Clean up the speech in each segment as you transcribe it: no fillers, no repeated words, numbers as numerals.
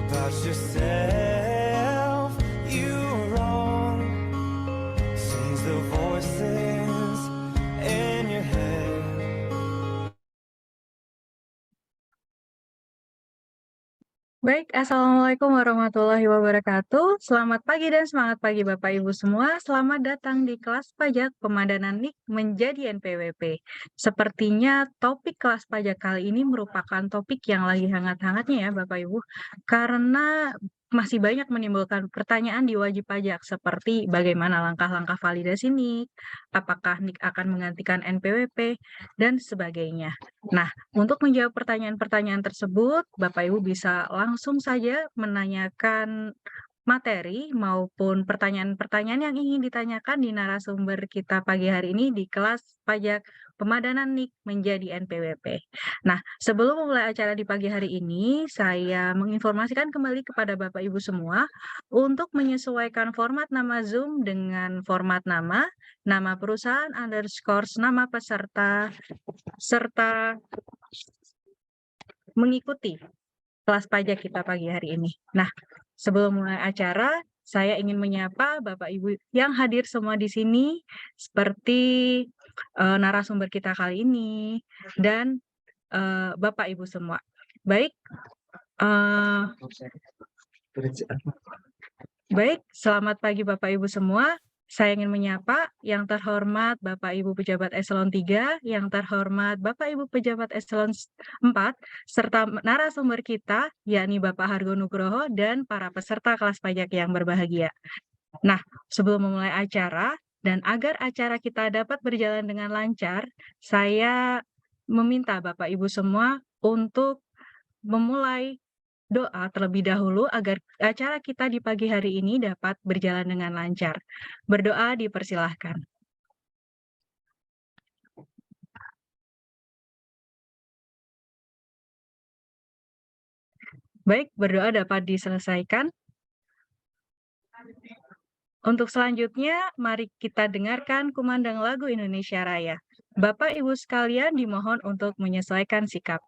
about yourself. You're wrong, sings the voices in your head. Baik, Assalamualaikum warahmatullahi wabarakatuh. Selamat pagi dan semangat pagi Bapak Ibu semua. Selamat datang di kelas pajak pemadanan NIK menjadi NPWP. Sepertinya topik kelas pajak kali ini merupakan topik yang lagi hangat-hangatnya ya Bapak Ibu. Karena masih banyak menimbulkan pertanyaan di wajib pajak seperti bagaimana langkah-langkah validasi NIK, apakah NIK akan menggantikan NPWP, dan sebagainya. Nah, untuk menjawab pertanyaan-pertanyaan tersebut, Bapak Ibu bisa langsung saja menanyakan materi maupun pertanyaan-pertanyaan yang ingin ditanyakan di narasumber kita pagi hari ini di kelas pajak pemadanan NIK menjadi NPWP. Nah, sebelum memulai acara di pagi hari ini, saya menginformasikan kembali kepada Bapak Ibu semua untuk menyesuaikan format nama Zoom dengan format nama perusahaan underscore nama peserta, serta mengikuti kelas pajak kita pagi hari ini. Nah, sebelum mulai acara, saya ingin menyapa Bapak Ibu yang hadir semua di sini, seperti narasumber kita kali ini, dan Bapak Ibu semua. Baik, selamat pagi Bapak Ibu semua. Saya ingin menyapa yang terhormat Bapak Ibu Pejabat Eselon 3, yang terhormat Bapak Ibu Pejabat Eselon 4, serta narasumber kita, yakni Bapak Hargo Nugroho, dan para peserta kelas pajak yang berbahagia. Nah, sebelum memulai acara, dan agar acara kita dapat berjalan dengan lancar, saya meminta Bapak Ibu semua untuk memulai doa terlebih dahulu agar acara kita di pagi hari ini dapat berjalan dengan lancar. Berdoa dipersilahkan. Baik, berdoa dapat diselesaikan. Untuk selanjutnya, mari kita dengarkan kumandang lagu Indonesia Raya. Bapak Ibu sekalian dimohon untuk menyesuaikan sikap.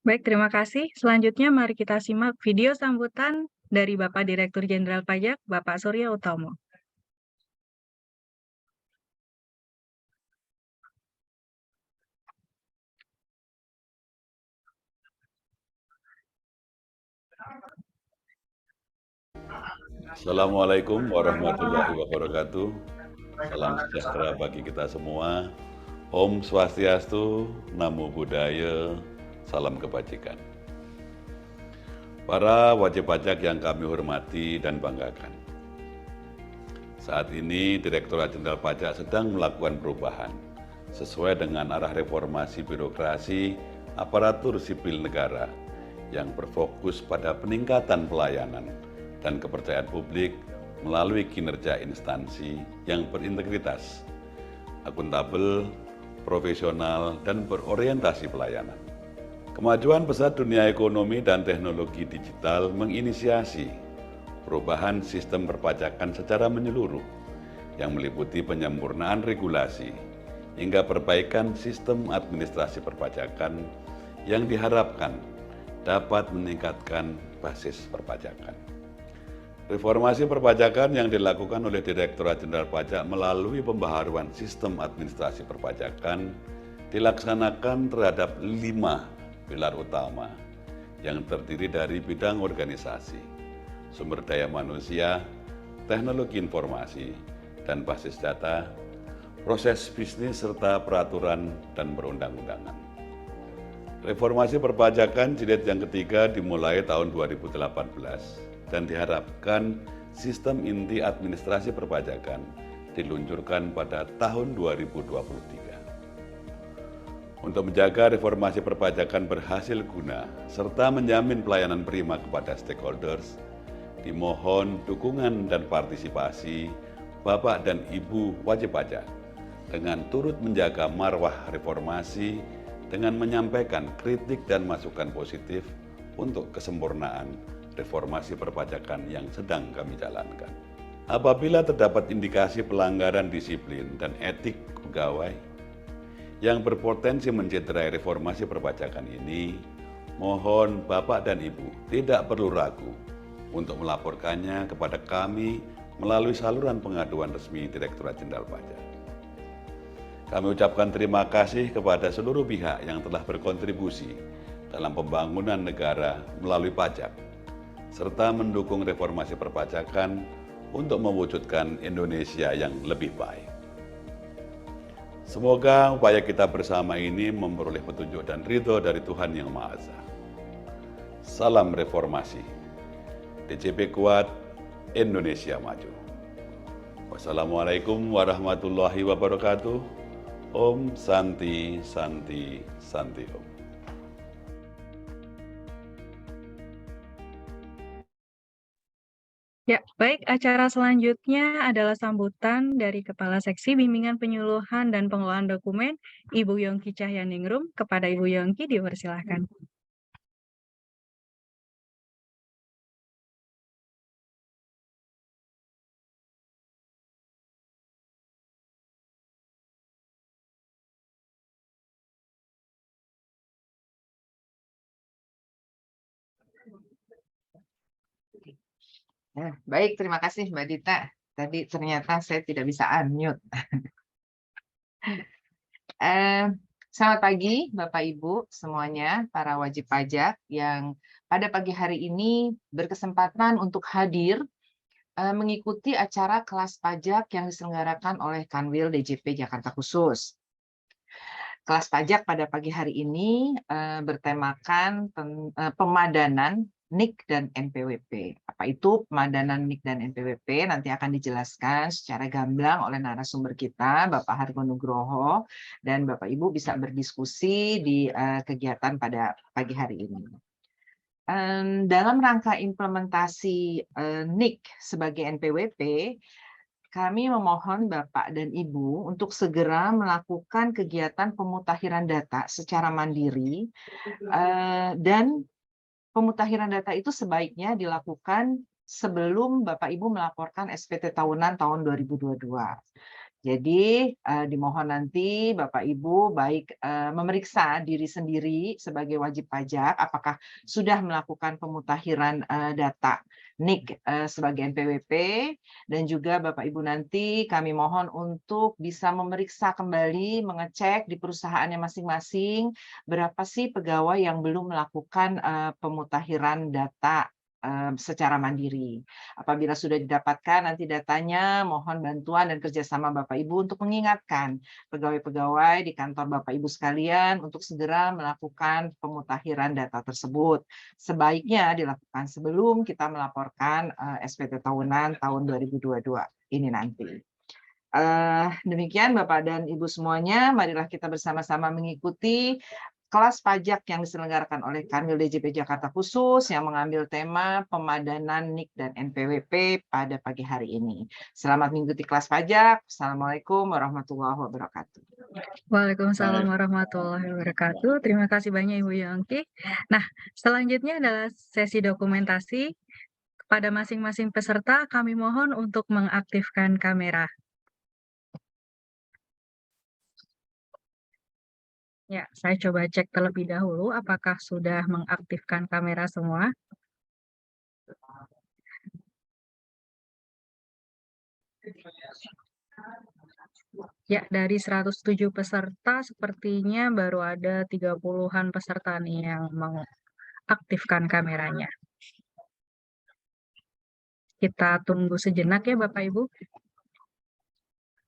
Baik, terima kasih. Selanjutnya mari kita simak video sambutan dari Bapak Direktur Jenderal Pajak, Bapak Surya Utomo. Assalamualaikum warahmatullahi wabarakatuh. Salam sejahtera bagi kita semua. Om Swastiastu, Namo Buddhaya, salam kebajikan. Para wajib pajak yang kami hormati dan banggakan. Saat ini Direktorat Jenderal Pajak sedang melakukan perubahan sesuai dengan arah reformasi birokrasi aparatur sipil negara yang berfokus pada peningkatan pelayanan dan kepercayaan publik melalui kinerja instansi yang berintegritas, akuntabel, profesional, dan berorientasi pelayanan. Kemajuan pesat dunia ekonomi dan teknologi digital menginisiasi perubahan sistem perpajakan secara menyeluruh yang meliputi penyempurnaan regulasi hingga perbaikan sistem administrasi perpajakan yang diharapkan dapat meningkatkan basis perpajakan. Reformasi perpajakan yang dilakukan oleh Direktorat Jenderal Pajak melalui pembaharuan sistem administrasi perpajakan dilaksanakan terhadap 5 pilar utama yang terdiri dari bidang organisasi, sumber daya manusia, teknologi informasi, dan basis data, proses bisnis serta peraturan dan perundang-undangan. Reformasi perpajakan jilid yang ketiga dimulai tahun 2018 dan diharapkan sistem inti administrasi perpajakan diluncurkan pada tahun 2023. Untuk menjaga reformasi perpajakan berhasil guna serta menjamin pelayanan prima kepada stakeholders, dimohon dukungan dan partisipasi Bapak dan Ibu wajib pajak dengan turut menjaga marwah reformasi dengan menyampaikan kritik dan masukan positif untuk kesempurnaan reformasi perpajakan yang sedang kami jalankan. Apabila terdapat indikasi pelanggaran disiplin dan etik pegawai yang berpotensi mencederai reformasi perpajakan ini, mohon Bapak dan Ibu tidak perlu ragu untuk melaporkannya kepada kami melalui saluran pengaduan resmi Direktorat Jenderal Pajak. Kami ucapkan terima kasih kepada seluruh pihak yang telah berkontribusi dalam pembangunan negara melalui pajak, serta mendukung reformasi perpajakan untuk mewujudkan Indonesia yang lebih baik. Semoga upaya kita bersama ini memperoleh petunjuk dan ridho dari Tuhan Yang Maha Esa. Salam reformasi. DJP kuat, Indonesia maju. Wassalamualaikum warahmatullahi wabarakatuh. Om Santi Santi Santi Om. Ya, baik. Acara selanjutnya adalah sambutan dari Kepala Seksi Bimbingan Penyuluhan dan Pengelolaan Dokumen, Ibu Yongki Cahyaningrum. Kepada Ibu Yongki dipersilahkan. Baik, terima kasih Mbak Dita. Tadi ternyata saya tidak bisa unmute. Selamat pagi Bapak Ibu semuanya, para wajib pajak yang pada pagi hari ini berkesempatan untuk hadir mengikuti acara kelas pajak yang diselenggarakan oleh Kanwil DJP Jakarta Khusus. Kelas pajak pada pagi hari ini bertemakan pemadanan NIK dan NPWP. Apa itu pemadanan NIK dan NPWP? Nanti akan dijelaskan secara gamblang oleh narasumber kita, Bapak Hargo Nugroho, dan Bapak Ibu bisa berdiskusi di kegiatan pada pagi hari ini. Dalam rangka implementasi NIK sebagai NPWP, kami memohon Bapak dan Ibu untuk segera melakukan kegiatan pemutakhiran data secara mandiri dan pemutakhiran data itu sebaiknya dilakukan sebelum Bapak Ibu melaporkan SPT tahunan tahun 2022. Jadi dimohon nanti Bapak Ibu baik memeriksa diri sendiri sebagai wajib pajak apakah sudah melakukan pemutakhiran data NIK sebagai NPWP, dan juga Bapak Ibu nanti kami mohon untuk bisa memeriksa kembali, mengecek di perusahaannya masing-masing berapa sih pegawai yang belum melakukan pemutakhiran data secara mandiri. Apabila sudah didapatkan nanti datanya, mohon bantuan dan kerjasama Bapak Ibu untuk mengingatkan pegawai-pegawai di kantor Bapak Ibu sekalian untuk segera melakukan pemutakhiran data tersebut. Sebaiknya dilakukan sebelum kita melaporkan SPT tahunan tahun 2022. ini nanti. Demikian Bapak dan Ibu semuanya, marilah kita bersama-sama mengikuti kelas pajak yang diselenggarakan oleh Kanwil DJP Jakarta Khusus yang mengambil tema pemadanan NIK dan NPWP pada pagi hari ini. Selamat mengikuti kelas pajak. Assalamualaikum warahmatullahi wabarakatuh. Waalaikumsalam warahmatullahi wabarakatuh. Terima kasih banyak Ibu Yongki. Nah, selanjutnya adalah sesi dokumentasi. Kepada masing-masing peserta, kami mohon untuk mengaktifkan kamera. Ya, saya coba cek terlebih dahulu apakah sudah mengaktifkan kamera semua. Ya, dari 107 peserta sepertinya baru ada 30-an peserta nih yang mengaktifkan kameranya. Kita tunggu sejenak ya Bapak Ibu.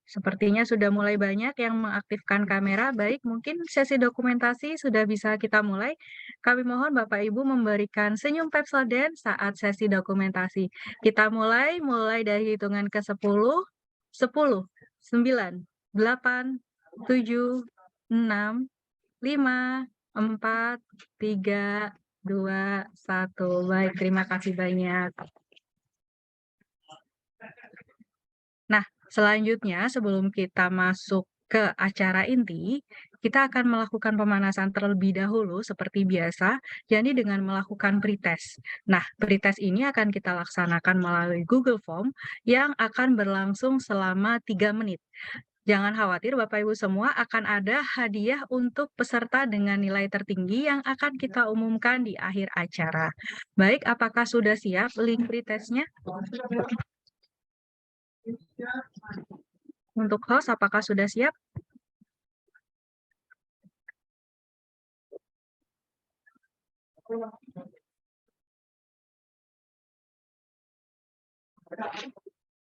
Sepertinya sudah mulai banyak yang mengaktifkan kamera. Baik, mungkin sesi dokumentasi sudah bisa kita mulai. Kami mohon Bapak Ibu memberikan senyum Pepsodent saat sesi dokumentasi. Kita mulai dari hitungan ke-10, 10, 9, 8, 7, 6, 5, 4, 3, 2, 1. Baik, terima kasih banyak. Nah, selanjutnya sebelum kita masuk ke acara inti, kita akan melakukan pemanasan terlebih dahulu seperti biasa, yakni dengan melakukan pretest. Nah, pretest ini akan kita laksanakan melalui Google Form yang akan berlangsung selama 3 menit. Jangan khawatir Bapak Ibu semua, akan ada hadiah untuk peserta dengan nilai tertinggi yang akan kita umumkan di akhir acara. Baik, apakah sudah siap link pretestnya? Untuk host, apakah sudah siap?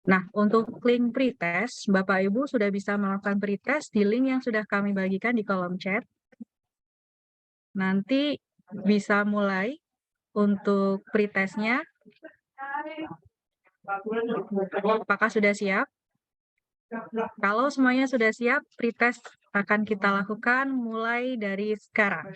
Nah, untuk link pretest, Bapak Ibu sudah bisa melakukan pretest di link yang sudah kami bagikan di kolom chat. Nanti bisa mulai untuk pretestnya. Apakah sudah siap? Kalau semuanya sudah siap, pretest akan kita lakukan mulai dari sekarang.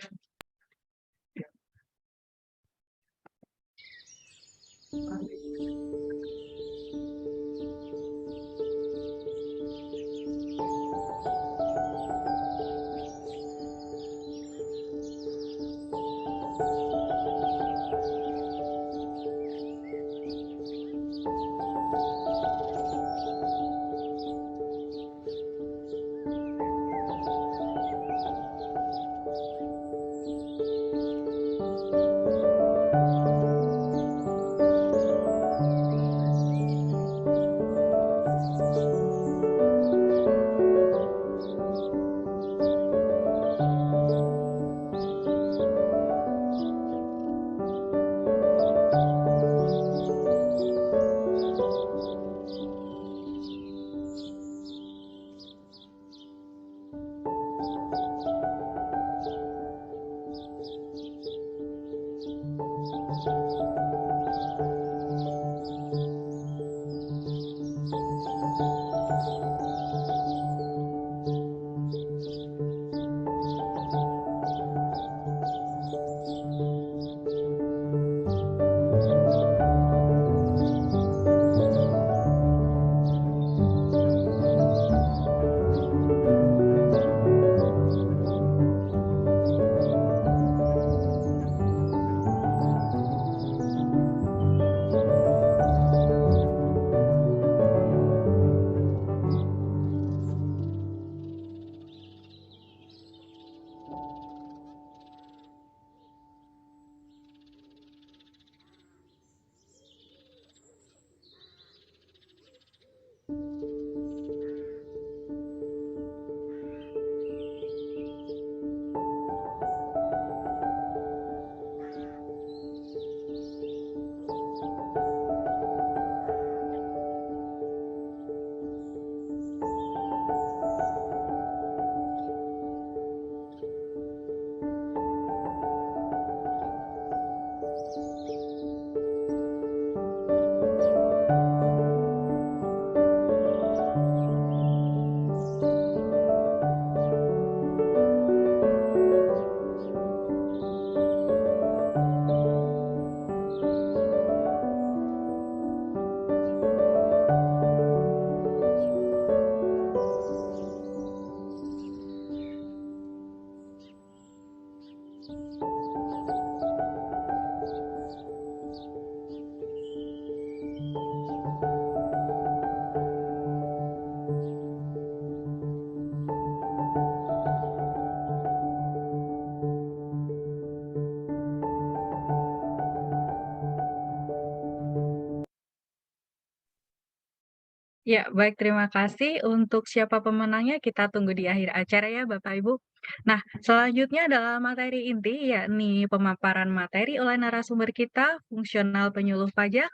Ya, baik, terima kasih. Untuk siapa pemenangnya kita tunggu di akhir acara ya Bapak Ibu. Nah, selanjutnya adalah materi inti, yakni pemaparan materi oleh narasumber kita, fungsional penyuluh pajak,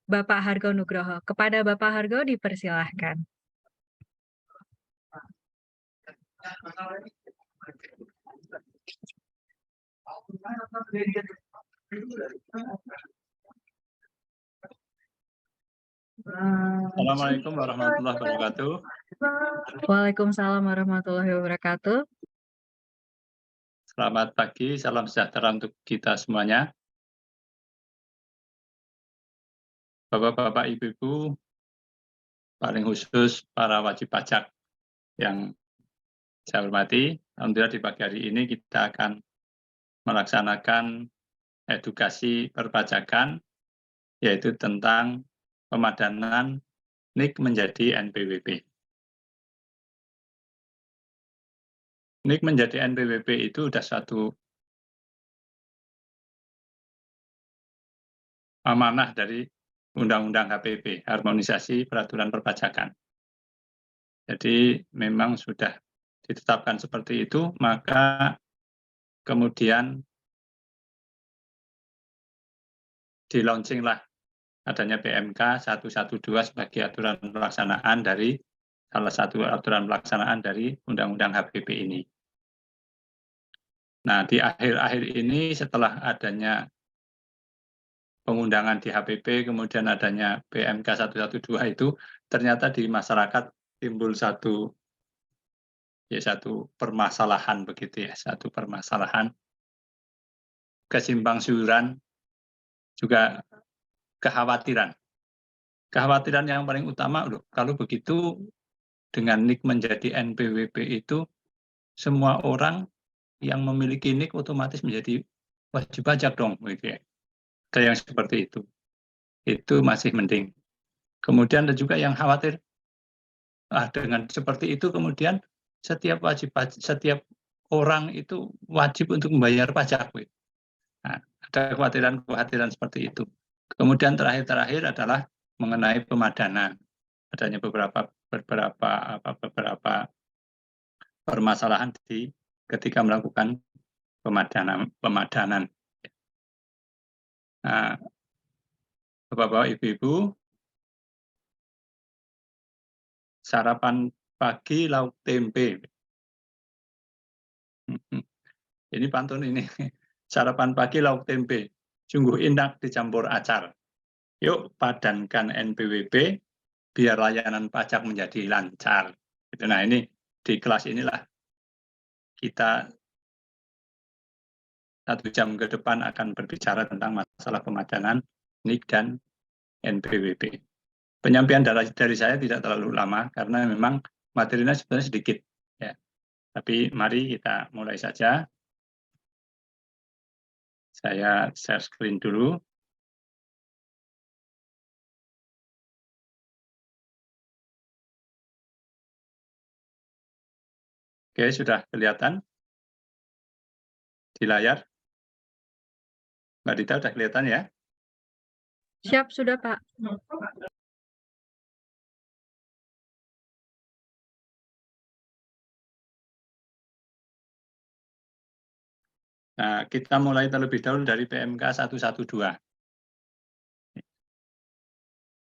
Bapak Hargo Nugroho. Kepada Bapak Hargo dipersilahkan. Assalamualaikum warahmatullahi wabarakatuh. Waalaikumsalam warahmatullahi wabarakatuh. Selamat pagi, salam sejahtera untuk kita semuanya. Bapak-bapak, ibu-ibu, paling khusus para wajib pajak yang saya hormati, alhamdulillah di pagi hari ini kita akan melaksanakan edukasi perpajakan, yaitu tentang pemadanan NIK menjadi NPWP. NIK menjadi NPWP itu sudah suatu amanah dari Undang-Undang HPP, Harmonisasi Peraturan Perpajakan. Jadi memang sudah ditetapkan seperti itu, maka kemudian di-launchinglah adanya PMK 112 sebagai aturan pelaksanaan dari salah satu aturan pelaksanaan dari Undang-Undang HPP ini. Nah, di akhir-akhir ini setelah adanya pengundangan di HPP, kemudian adanya PMK 112 itu, ternyata di masyarakat timbul satu permasalahan begitu ya, satu permasalahan kesimpangsiuran, juga kekhawatiran. Kekhawatiran yang paling utama, loh, kalau begitu dengan NIK menjadi NPWP itu semua orang yang memiliki NIK otomatis menjadi wajib pajak dong, gitu ya. Ada yang seperti itu. Itu masih mending. Kemudian ada juga yang khawatir, dengan seperti itu kemudian setiap orang itu wajib untuk membayar pajak. Nah, ada kekhawatiran seperti itu. Kemudian terakhir adalah mengenai pemadanan. Adanya beberapa permasalahan ketika melakukan pemadanan. Nah, Bapak-bapak, Ibu-ibu, sarapan pagi lauk tempe. Ini pantun ini. Sarapan pagi lauk tempe, sungguh enak dicampur acar. Yuk padankan NPWP, biar layanan pajak menjadi lancar. Nah, ini di kelas inilah kita 1 jam ke depan akan berbicara tentang masalah pemadanan NIK dan NPWP. Penyampaian dari saya tidak terlalu lama karena memang materinya sebenarnya sedikit. Ya. Tapi mari kita mulai saja. Saya share screen dulu. Oke, sudah kelihatan di layar? Mbak Dita sudah kelihatan ya? Siap, sudah Pak. Nah, kita mulai terlebih dahulu dari PMK 112.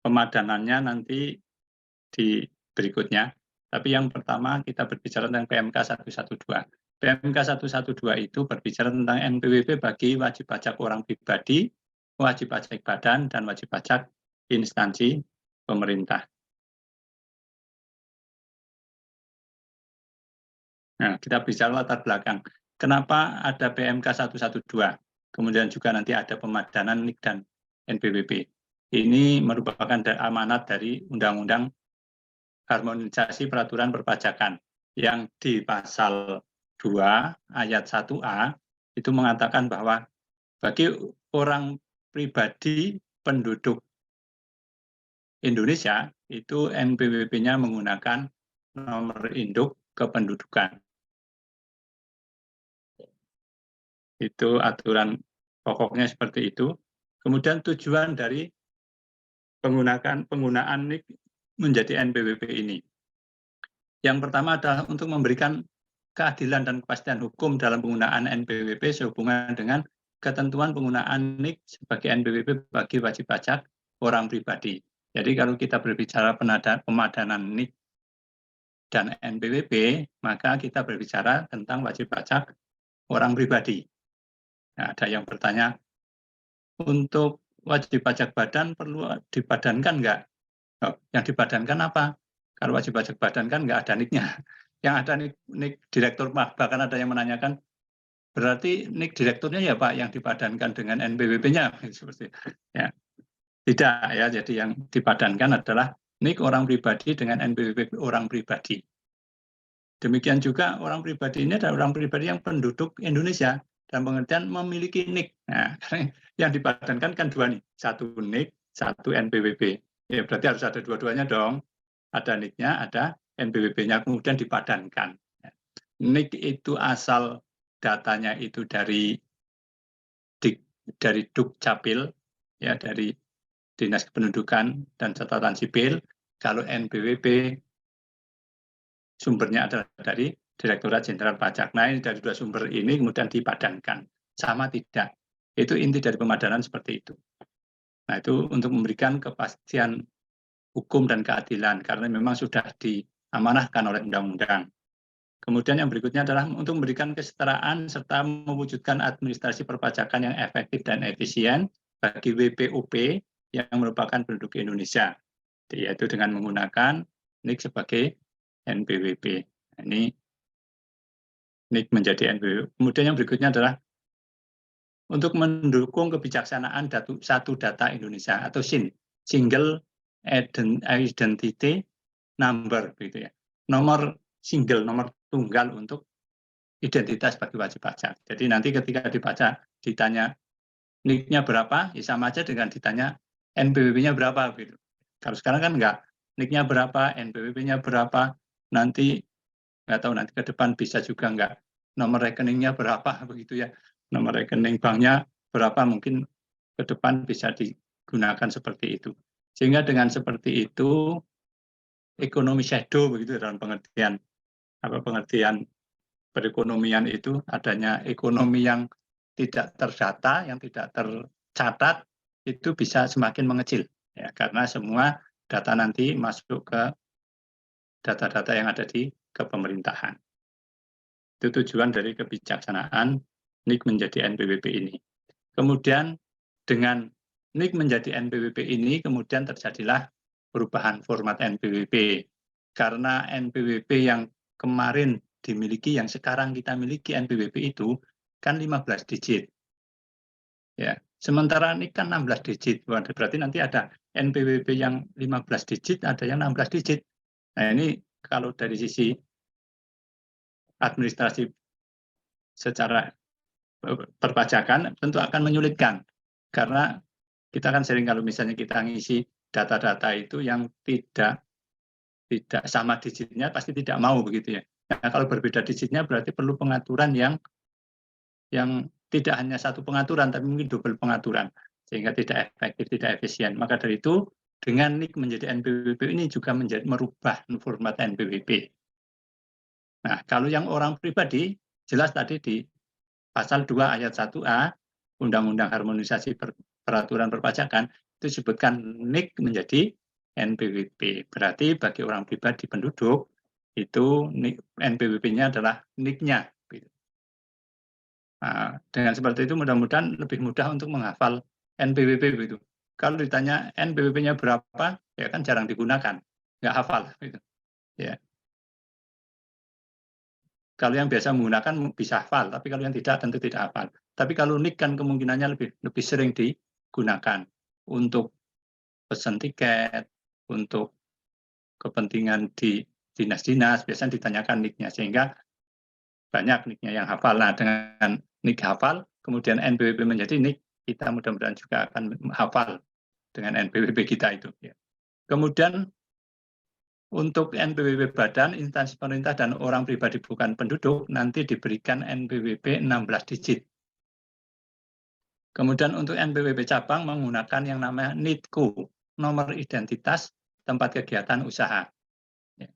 Pemadanannya nanti di berikutnya. Tapi yang pertama kita berbicara tentang PMK 112. PMK 112 itu berbicara tentang NPWP bagi wajib pajak orang pribadi, wajib pajak badan, dan wajib pajak instansi pemerintah. Nah, kita bicara latar belakang. Kenapa ada PMK 112? Kemudian juga nanti ada pemadanan NIK dan NPWP. Ini merupakan amanat dari Undang-Undang Harmonisasi Peraturan Perpajakan yang di pasal 2 ayat 1A itu mengatakan bahwa bagi orang pribadi penduduk Indonesia itu NPWP-nya menggunakan nomor induk kependudukan. Itu aturan pokoknya seperti itu. Kemudian tujuan dari penggunaan NIK menjadi NPWP ini. Yang pertama adalah untuk memberikan keadilan dan kepastian hukum dalam penggunaan NPWP sehubungan dengan ketentuan penggunaan NIK sebagai NPWP bagi wajib pajak orang pribadi. Jadi kalau kita berbicara pemadanan NIK dan NPWP, maka kita berbicara tentang wajib pajak orang pribadi. Nah, ada yang bertanya, untuk wajib pajak badan perlu dipadankan nggak? Oh, yang dipadankan apa? Kalau wajib pajak badan kan nggak ada NIK-nya. Yang ada NIK direktur, bahkan ada yang menanyakan, berarti NIK direkturnya ya Pak yang dipadankan dengan NPWP-nya seperti ya. Tidak ya, jadi yang dipadankan adalah NIK orang pribadi dengan NPWP orang pribadi. Demikian juga orang pribadi ini adalah orang pribadi yang penduduk Indonesia dan pengertian memiliki NIK. Nah, yang dipadankan kan dua nih, satu NIK, satu NPWP. Ya berarti harus ada dua-duanya dong. Ada NIK-nya, ada NPWP-nya, kemudian dipadankan. NIK itu asal datanya itu dari Dukcapil, ya dari Dinas Kependudukan dan Catatan Sipil. Kalau NPWP sumbernya adalah dari Direktorat Jenderal Pajak. Nah, ini dari dua sumber ini kemudian dipadankan. Sama tidak? Itu inti dari pemadanan seperti itu. Nah, itu untuk memberikan kepastian hukum dan keadilan, karena memang sudah diamanahkan oleh undang-undang. Kemudian yang berikutnya adalah untuk memberikan kesetaraan serta mewujudkan administrasi perpajakan yang efektif dan efisien bagi WPOP yang merupakan penduduk Indonesia, yaitu dengan menggunakan NIK sebagai NPWP. Ini NIK menjadi NPWP. Kemudian yang berikutnya adalah untuk mendukung kebijaksanaan satu data Indonesia atau SIN, Single Identity Number, gitu ya. Nomor single, nomor tunggal untuk identitas bagi wajib pajak. Jadi nanti ketika ditanya NIK-nya berapa, ya sama aja dengan ditanya NPWP-nya berapa, gitu. Kalau sekarang kan enggak, NIK-nya berapa, NPWP-nya berapa, nanti nggak tahu nanti ke depan bisa juga enggak, nomor rekeningnya berapa, begitu ya, nomor rekening banknya berapa, mungkin ke depan bisa digunakan seperti itu. Sehingga dengan seperti itu, ekonomi shadow begitu dalam pengertian perekonomian itu adanya ekonomi yang tidak terdata, yang tidak tercatat, itu bisa semakin mengecil ya, karena semua data nanti masuk ke data-data yang ada di kepemerintahan. Itu tujuan dari kebijaksanaan NIK menjadi NPWP ini. Kemudian dengan NIK menjadi NPWP ini kemudian terjadilah perubahan format NPWP. Karena NPWP yang kemarin dimiliki, yang sekarang kita miliki NPWP itu kan 15 digit. Ya, sementara NIK kan 16 digit. Berarti nanti ada NPWP yang 15 digit, ada yang 16 digit. Nah, ini kalau dari sisi administrasi secara perpajakan tentu akan menyulitkan. Karena kita kan sering kalau misalnya kita ngisi data-data itu yang tidak sama digitnya pasti tidak mau begitu ya. Nah, kalau berbeda digitnya berarti perlu pengaturan yang tidak hanya satu pengaturan tapi mungkin double pengaturan sehingga tidak efektif, tidak efisien. Maka dari itu dengan NIK menjadi NPWP ini juga merubah format NPWP. Nah, kalau yang orang pribadi jelas tadi di pasal 2 ayat 1A Undang-Undang Harmonisasi Peraturan Perpajakan itu disebutkan NIK menjadi NPWP. Berarti bagi orang pribadi penduduk itu NPWP-nya adalah NIK-nya. Nah, dengan seperti itu mudah-mudahan lebih mudah untuk menghafal NPWP begitu. Kalau ditanya NPWP-nya berapa, ya kan jarang digunakan, nggak hafal. Gitu. Ya. Kalau yang biasa menggunakan bisa hafal, tapi kalau yang tidak tentu tidak hafal. Tapi kalau NIK kan kemungkinannya lebih sering digunakan untuk pesan tiket, untuk kepentingan di dinas-dinas, biasanya ditanyakan NIK-nya, sehingga banyak NIK-nya yang hafal. Nah, dengan NIK hafal, kemudian NPWP menjadi NIK, kita mudah-mudahan juga akan hafal dengan NPWP kita itu. Kemudian untuk NPWP badan, instansi pemerintah, dan orang pribadi bukan penduduk, nanti diberikan NPWP 16 digit. Kemudian untuk NPWP cabang menggunakan yang namanya NITKU, nomor identitas tempat kegiatan usaha. Ya.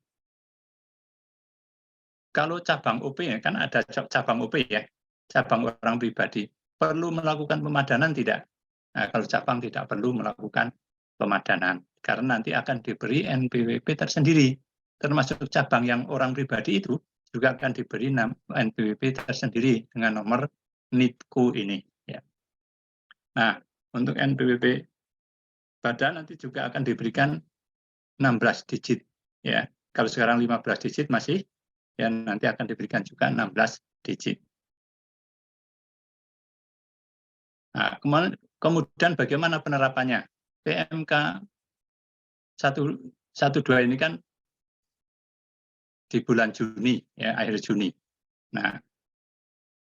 Kalau cabang OP ya, kan ada cabang OP ya, cabang orang pribadi. Perlu melakukan pemadanan tidak? Nah, kalau cabang tidak perlu melakukan pemadanan, karena nanti akan diberi NPWP tersendiri. Termasuk cabang yang orang pribadi itu juga akan diberi NPWP tersendiri dengan nomor NITKU ini. Ya. Nah, untuk NPWP badan nanti juga akan diberikan 16 digit. Ya. Kalau sekarang 15 digit masih, ya nanti akan diberikan juga 16 digit. Nah, kemudian bagaimana penerapannya? PMK 112 ini kan di bulan Juni, ya, akhir Juni. Nah,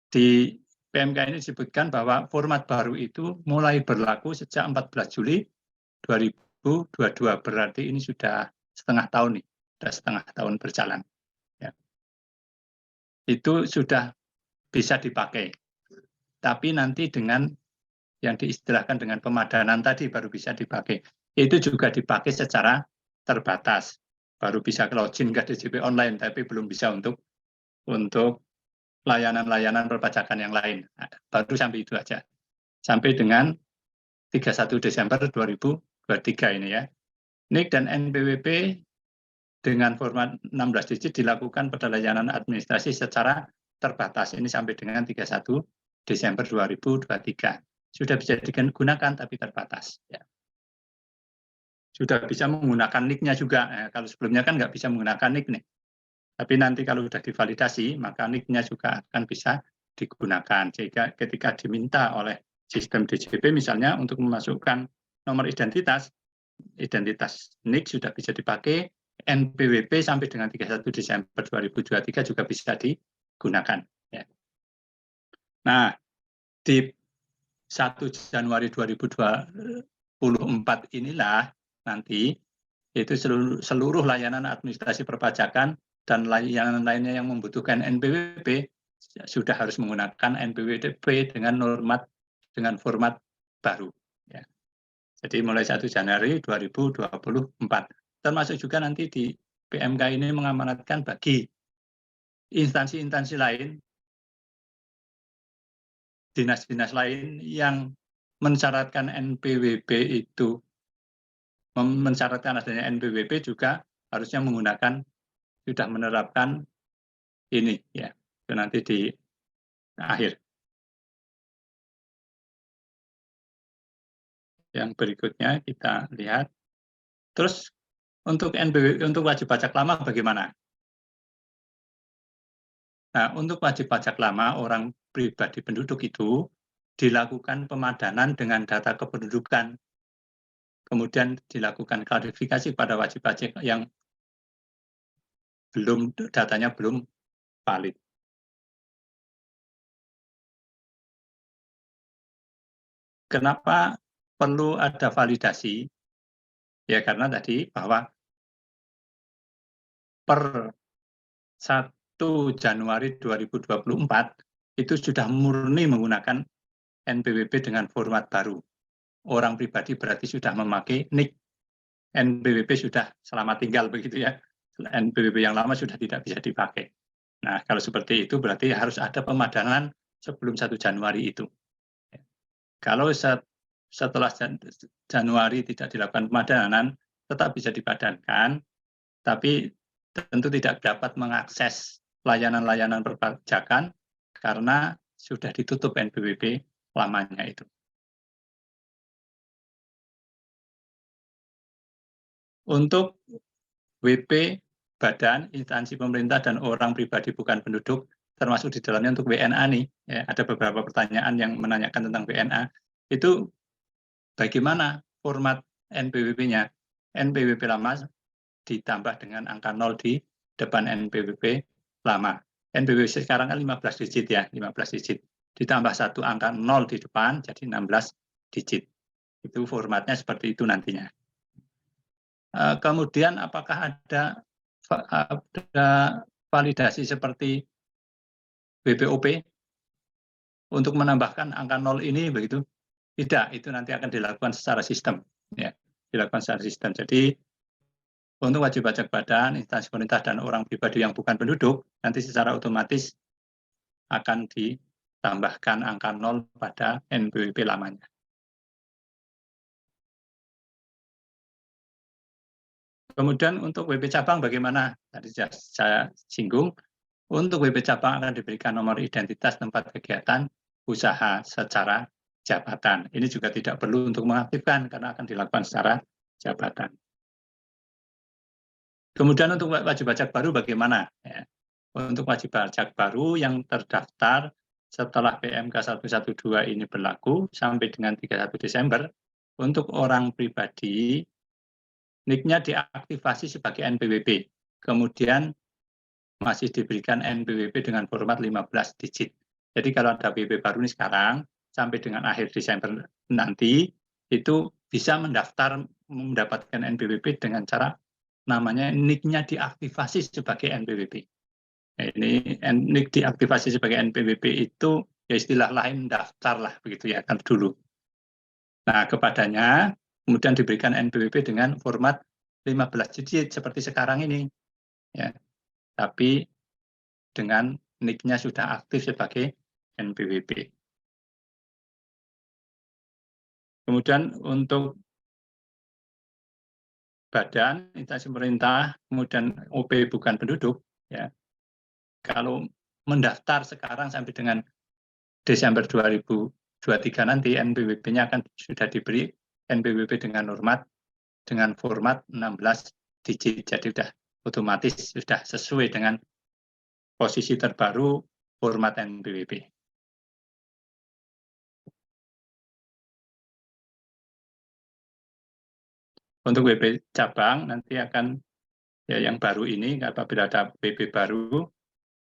di PMK ini disebutkan bahwa format baru itu mulai berlaku sejak 14 Juli 2022. Berarti ini sudah setengah tahun nih, sudah setengah tahun berjalan. Ya. Itu sudah bisa dipakai. Tapi nanti dengan yang diistilahkan dengan pemadanan tadi baru bisa dipakai. Itu juga dipakai secara terbatas. Baru bisa login ke DJP online, tapi belum bisa untuk layanan-layanan perpajakan yang lain. Baru sampai itu aja. Sampai dengan 31 Desember 2023 ini ya. NIK dan NPWP dengan format 16 digit dilakukan pada layanan administrasi secara terbatas. Ini sampai dengan 31 Desember 2023. Sudah bisa digunakan tapi terbatas. Ya. Sudah bisa menggunakan NIK-nya juga. Kalau sebelumnya kan nggak bisa menggunakan NIK nih. Tapi nanti kalau sudah divalidasi, maka NIK-nya juga akan bisa digunakan. Sehingga ketika diminta oleh sistem DJP misalnya untuk memasukkan nomor identitas NIK sudah bisa dipakai, NPWP sampai dengan 31 Desember 2023 juga bisa digunakan. Ya. Nah, di 1 Januari 2024 inilah nanti itu seluruh layanan administrasi perpajakan dan layanan lainnya yang membutuhkan NPWP sudah harus menggunakan NPWP dengan format baru. Ya. Jadi mulai 1 Januari 2024. Termasuk juga nanti di PMK ini mengamanatkan bagi instansi-instansi lain, dinas-dinas lain yang mensyaratkan NPWP itu, mensyaratkan adanya NPWP juga harusnya menggunakan, sudah menerapkan ini ya, itu nanti di akhir. Yang berikutnya kita lihat. Terus untuk NPWP, untuk wajib pajak lama bagaimana? Nah, untuk wajib pajak lama orang pribadi penduduk itu dilakukan pemadanan dengan data kependudukan. Kemudian dilakukan klarifikasi pada wajib pajak yang datanya belum valid. Kenapa perlu ada validasi? Ya karena tadi bahwa per 1 Januari 2024 itu sudah murni menggunakan NPWP dengan format baru. Orang pribadi berarti sudah memakai NIK. NPWP sudah selamat tinggal begitu ya. NPWP yang lama sudah tidak bisa dipakai. Nah, kalau seperti itu berarti harus ada pemadanan sebelum 1 Januari itu. Kalau setelah Januari tidak dilakukan pemadanan, tetap bisa dipadankan, tapi tentu tidak dapat mengakses layanan-layanan perpajakan karena sudah ditutup NPWP lamanya itu. Untuk WP, badan, instansi pemerintah, dan orang pribadi bukan penduduk, termasuk di dalamnya untuk WNA nih, ya, ada beberapa pertanyaan yang menanyakan tentang WNA, itu bagaimana format NPWP-nya? NPWP lama ditambah dengan angka 0 di depan NPWP lama. NPWP sekarang kan 15 digit ya, 15 digit. Ditambah satu angka 0 di depan, jadi 16 digit. Itu formatnya seperti itu nantinya. Kemudian apakah ada validasi seperti BPOP untuk menambahkan angka 0 ini begitu? Tidak, itu nanti akan dilakukan secara sistem. Ya, dilakukan secara sistem. Jadi Untuk wajib pajak badan, instansi pemerintah, dan orang pribadi yang bukan penduduk, nanti secara otomatis akan ditambahkan angka 0 pada NPWP lamanya. Kemudian untuk WP cabang bagaimana? Tadi saya singgung, untuk WP cabang akan diberikan nomor identitas tempat kegiatan usaha secara jabatan. Ini juga tidak perlu untuk mengaktifkan karena akan dilakukan secara jabatan. Kemudian untuk wajib pajak baru bagaimana? Ya. Untuk wajib pajak baru yang terdaftar setelah PMK 112 ini berlaku sampai dengan 31 Desember, untuk orang pribadi, NIK-nya diaktifasi sebagai NPWP. Kemudian masih diberikan NPWP dengan format 15 digit. Jadi kalau ada WP baru ini sekarang, sampai dengan akhir Desember nanti, itu bisa mendapatkan NPWP dengan cara namanya NIK-nya diaktifasi sebagai NPWP. Nah, ini NIK diaktifasi sebagai NPWP itu ya istilah lain daftar lah begitu ya kan dulu. Nah, kepadanya kemudian diberikan NPWP dengan format 15 digit seperti sekarang ini. Ya. Tapi dengan NIK-nya sudah aktif sebagai NPWP. Kemudian untuk badan, instansi pemerintah, kemudian OP bukan penduduk, ya. Kalau mendaftar sekarang sampai dengan Desember 2023 nanti NPWP-nya akan sudah diberi NPWP dengan format 16 digit. Jadi sudah otomatis sudah sesuai dengan posisi terbaru format NPWP. Untuk WP cabang nanti akan ya yang baru ini apabila ada WP baru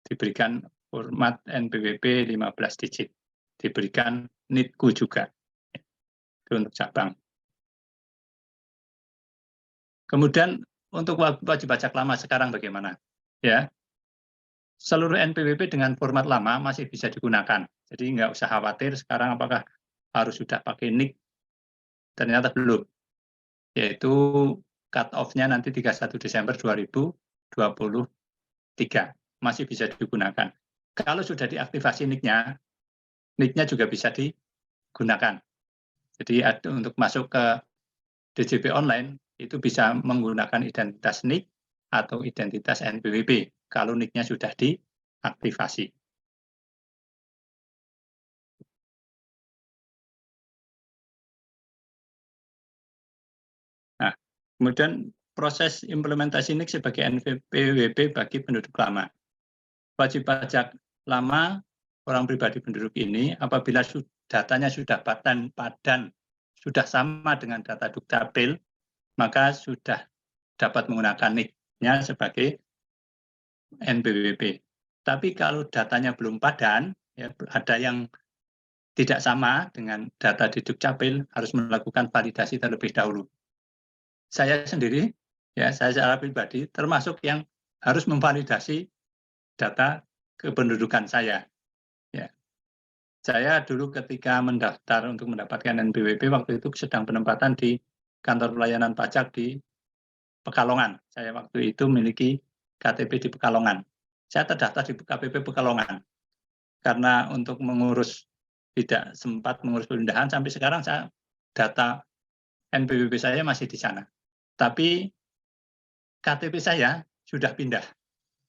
diberikan format NPWP 15 digit. Diberikan NIK-ku juga. Itu untuk cabang. Kemudian untuk wajib pajak lama sekarang bagaimana? Ya, seluruh NPWP dengan format lama masih bisa digunakan. Jadi nggak usah khawatir sekarang apakah harus sudah pakai NIK. Ternyata belum. Yaitu cut off-nya nanti 31 Desember 2023. Masih bisa digunakan. Kalau sudah diaktifasi NIK-nya juga bisa digunakan. Jadi untuk masuk ke DJP online itu bisa menggunakan identitas NIK atau identitas NPWP kalau NIK-nya sudah diaktifasi. Nah, kemudian proses implementasi NIK sebagai NPWP bagi penduduk lama. Wajib pajak lama orang pribadi penduduk ini apabila datanya sudah padan sudah sama dengan data Dukcapil, maka sudah dapat menggunakan NIK-nya sebagai NPWP. Tapi kalau datanya belum padan, ya, ada yang tidak sama dengan data di Dukcapil, harus melakukan validasi terlebih dahulu. Saya sendiri, ya saya secara pribadi, termasuk yang harus memvalidasi data kependudukan saya. Ya. Saya dulu ketika mendaftar untuk mendapatkan NPWP, waktu itu sedang penempatan di kantor pelayanan pajak di Pekalongan. Saya waktu itu memiliki KTP di Pekalongan. Saya terdaftar di KPP Pekalongan. Karena untuk tidak sempat mengurus pemindahan, sampai sekarang data NPWP saya masih di sana. Tapi KTP saya sudah pindah,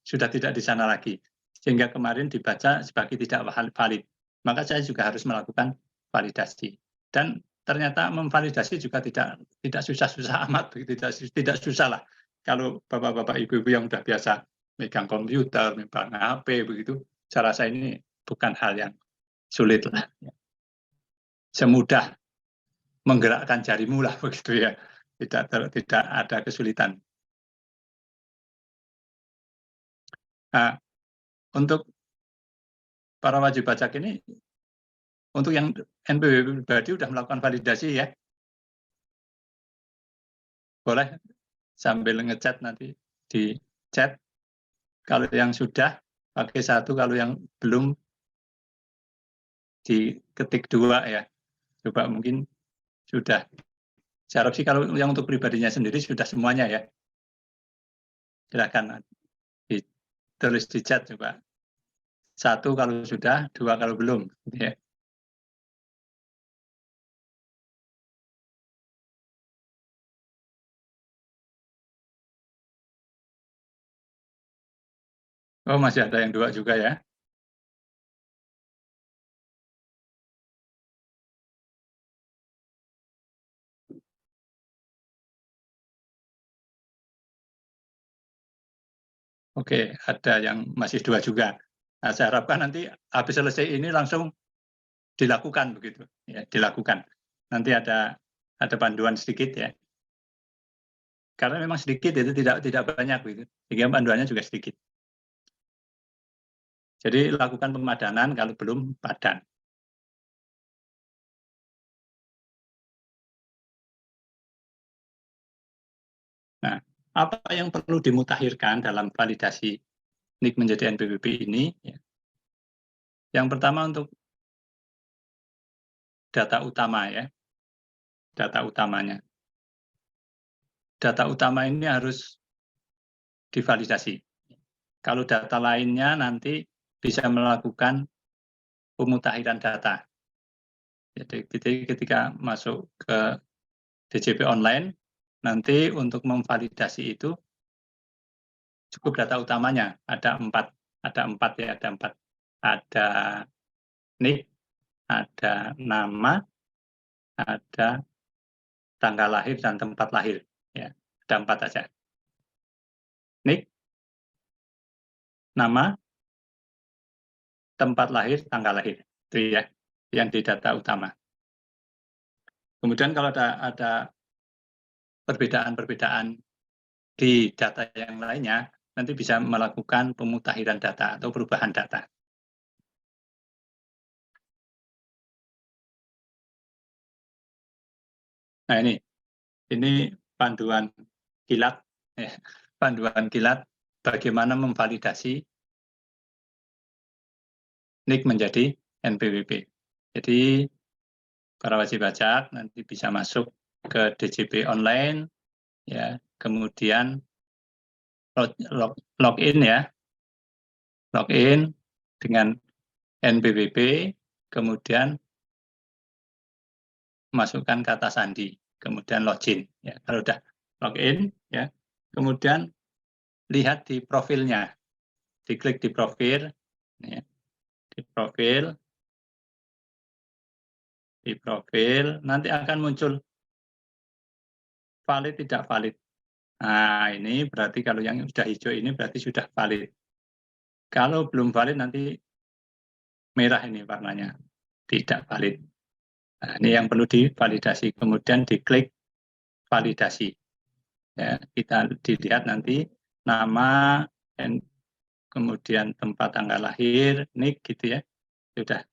sudah tidak di sana lagi. Sehingga kemarin dibaca sebagai tidak valid. Maka saya juga harus melakukan validasi. Dan ternyata memvalidasi juga tidak susah-susah amat, tidak susah lah. Kalau bapak-bapak ibu-ibu yang sudah biasa megang komputer, megang HP begitu, saya rasa ini bukan hal yang sulit lah. Semudah menggerakkan jarimu lah begitu ya, tidak ada kesulitan. Nah, untuk para wajib pajak ini, untuk yang NPWP pribadi sudah melakukan validasi ya, boleh sambil ngechat nanti di chat. Kalau yang sudah pakai 1, kalau yang belum diketik 2 ya. Coba mungkin sudah. Saya harap sih kalau yang untuk pribadinya sendiri sudah semuanya ya. Silakan ditulis di chat coba. 1 kalau sudah, 2 kalau belum. Ya. Oh, masih ada yang 2 juga ya. Oke, ada yang masih 2 juga. Nah, saya harapkan nanti habis selesai ini langsung dilakukan begitu, ya, dilakukan. Nanti ada panduan sedikit ya. Karena memang sedikit itu tidak banyak gitu. Sehingga panduannya juga sedikit. Jadi lakukan pemadanan kalau belum padan. Nah, apa yang perlu dimutakhirkan dalam validasi NIK menjadi NPWP ini? Ya. Yang pertama untuk data utama ya, data utamanya. Data utama ini harus divalidasi. Kalau data lainnya nanti bisa melakukan pemutakhiran data. Jadi ketika masuk ke DJP online, nanti untuk memvalidasi itu cukup data utamanya ada 4 ya, ada 4. Ada NIK, ada nama, ada tanggal lahir dan tempat lahir. Ya, ada 4 saja. NIK, nama, tempat lahir, tanggal lahir. Itu ya, yang di data utama. Kemudian kalau ada perbedaan-perbedaan di data yang lainnya, nanti bisa melakukan pemutakhiran data atau perubahan data. Nah ini panduan kilat, ya, panduan kilat bagaimana memvalidasi NIK menjadi NPWP. Jadi para wajib pajak nanti bisa masuk ke DJP online, ya, kemudian login ya, login dengan NPWP, kemudian masukkan kata sandi, kemudian login. Ya, kalau udah login, ya, kemudian lihat di profilnya, diklik di profil, ya, di profil, nanti akan muncul valid tidak valid. Nah, ini berarti kalau yang sudah hijau ini berarti sudah valid. Kalau belum valid nanti merah ini warnanya, tidak valid. Nah, ini yang perlu divalidasi. Kemudian diklik validasi. Ya, kita dilihat nanti nama, kemudian tempat tanggal lahir, NIK gitu ya, sudah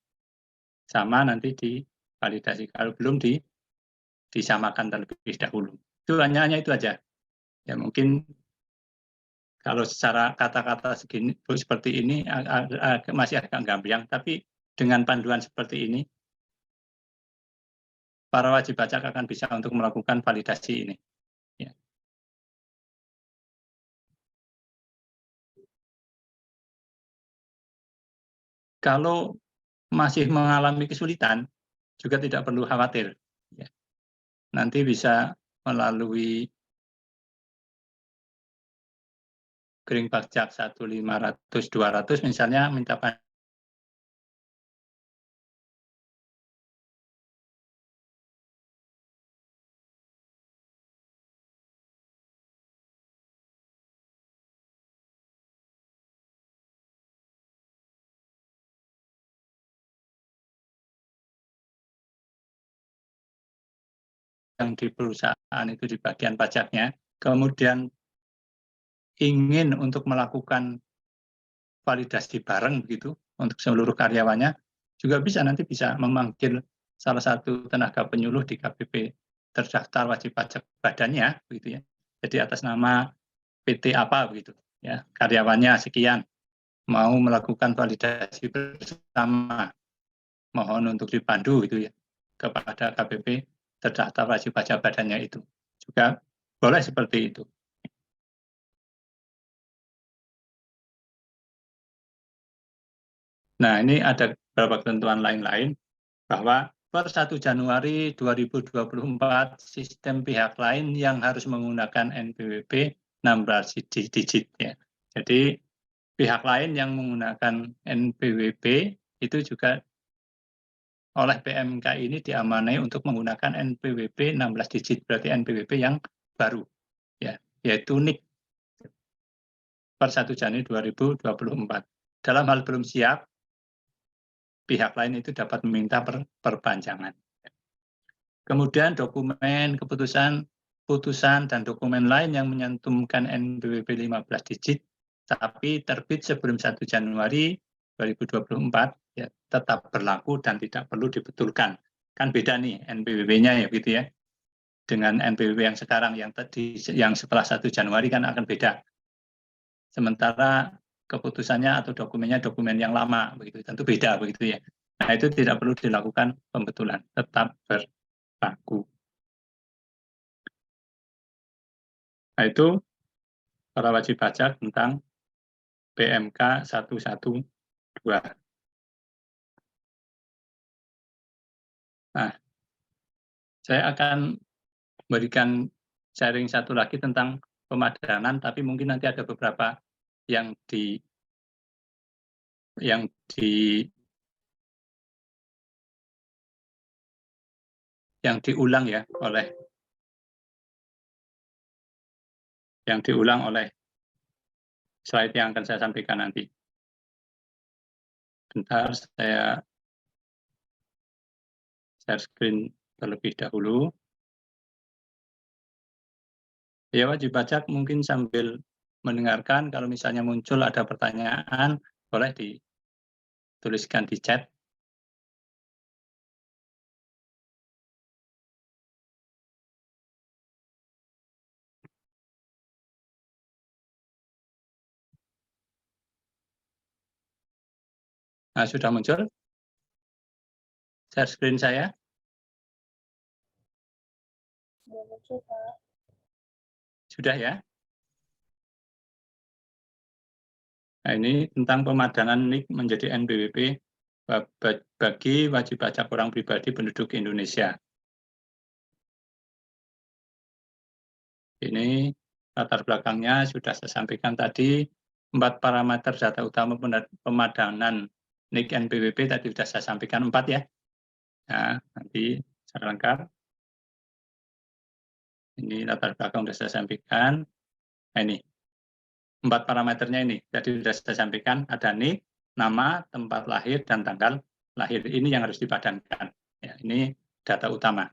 sama nanti divalidasi. Kalau belum disamakan terlebih dahulu. Itu hanya itu aja. Ya mungkin kalau secara kata-kata segini seperti ini masih agak gamblang, tapi dengan panduan seperti ini para wajib pajak akan bisa untuk melakukan validasi ini. Ya. Kalau masih mengalami kesulitan, juga tidak perlu khawatir. Ya. Nanti bisa melalui Kering Pajak 1.500.200 misalnya minta yang di perusahaan itu di bagian pajaknya, kemudian ingin untuk melakukan validasi bareng begitu untuk seluruh karyawannya, juga nanti bisa memanggil salah satu tenaga penyuluh di KPP terdaftar wajib pajak badannya begitu ya. Jadi atas nama PT apa begitu ya, karyawannya sekian mau melakukan validasi bersama, mohon untuk dipandu gitu ya kepada KPP terdaftar wajib pajak badannya itu. Juga boleh seperti itu. Nah, ini ada beberapa ketentuan lain-lain bahwa per 1 Januari 2024 sistem pihak lain yang harus menggunakan NPWP 16 digit ya. Jadi pihak lain yang menggunakan NPWP itu juga oleh PMK ini diamanai untuk menggunakan NPWP 16 digit, berarti NPWP yang baru ya, yaitu NIK per 1 Januari 2024. Dalam hal belum siap, pihak lain itu dapat meminta perpanjangan. Kemudian dokumen keputusan, putusan dan dokumen lain yang menyantumkan NPWP 15 digit tapi terbit sebelum 1 Januari 2024 ya, tetap berlaku dan tidak perlu dibetulkan. Kan beda nih NPWP-nya ya gitu ya. Dengan NPWP yang sekarang yang setelah 1 Januari kan akan beda. Sementara keputusannya atau dokumennya dokumen yang lama begitu, tentu beda begitu ya. Nah, itu tidak perlu dilakukan pembetulan, tetap berlaku. Nah, itu para wajib pajak tentang PMK 112. Nah, saya akan berikan sharing satu lagi tentang pemadanan, tapi mungkin nanti ada beberapa yang diulang ya oleh slide yang akan saya sampaikan nanti. Bentar, saya share screen terlebih dahulu. Ya, wajib pajak mungkin sambil mendengarkan, kalau misalnya muncul ada pertanyaan, boleh dituliskan di chat. Nah, sudah muncul share screen saya? Sudah ya? Nah, ini tentang pemadanan NIK menjadi NPWP bagi wajib pajak orang pribadi penduduk Indonesia. Ini latar belakangnya sudah saya sampaikan tadi, 4 parameter data utama pemadanan NIK NPWP tadi sudah saya sampaikan 4 ya. Nah, nanti secara lengkap. Ini latar belakang sudah saya sampaikan. Nah, ini 4 parameternya ini. Tadi sudah saya sampaikan, ada NIK, nama, tempat lahir, dan tanggal lahir. Ini yang harus dipadankan. Ya, ini data utama.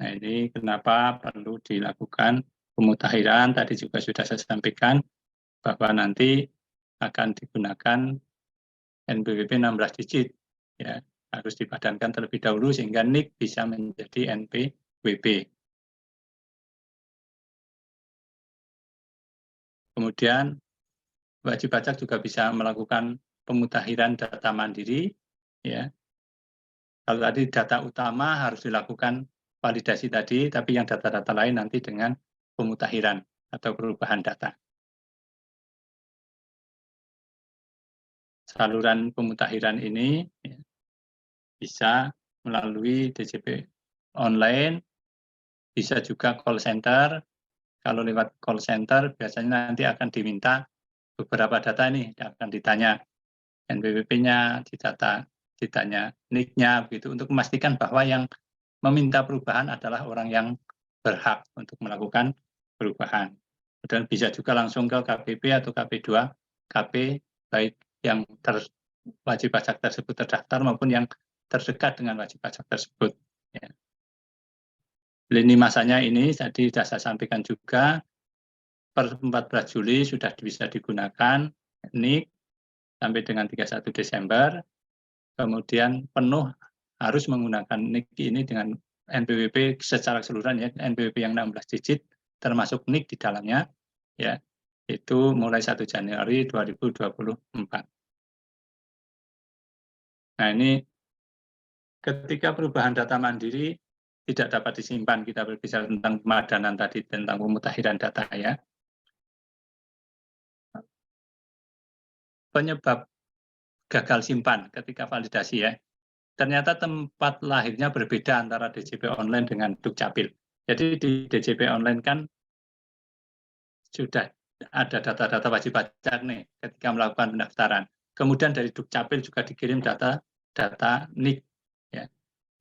Nah, ini kenapa perlu dilakukan pemutakhiran. Tadi juga sudah saya sampaikan bahwa nanti akan digunakan NPWP 16 digit. Ya, harus dipadankan terlebih dahulu sehingga NIK bisa menjadi NPWP. Kemudian wajib pajak juga bisa melakukan pemutakhiran data mandiri. Ya, kalau tadi data utama harus dilakukan validasi tadi, tapi yang data-data lain nanti dengan pemutakhiran atau perubahan data. Saluran pemutakhiran ini ya, bisa melalui DJP online, bisa juga call center. Kalau lewat call center biasanya nanti akan diminta beberapa data ini, akan ditanya NPWP-nya, ditanya NIK-nya, begitu untuk memastikan bahwa yang meminta perubahan adalah orang yang berhak untuk melakukan perubahan. Dan bisa juga langsung ke KPP atau KP2, KP baik yang wajib pajak tersebut terdaftar maupun yang terdekat dengan wajib pajak tersebut. Ya. Lini masanya ini tadi sudah saya sampaikan juga, per 14 Juli sudah bisa digunakan NIK sampai dengan 31 Desember, kemudian penuh harus menggunakan NIK ini dengan NPWP secara keseluruhan ya, NPWP yang 16 digit termasuk NIK di dalamnya ya, itu mulai 1 Januari 2024. Nah, ini ketika perubahan data mandiri tidak dapat disimpan. Kita berbicara tentang pemadanan tadi, tentang pemutakhiran data ya. Penyebab gagal simpan ketika validasi ya. Ternyata tempat lahirnya berbeda antara DJP online dengan Dukcapil. Jadi di DJP online kan sudah ada data-data wajib pajak nih ketika melakukan pendaftaran. Kemudian dari Dukcapil juga dikirim data NIK. Ya.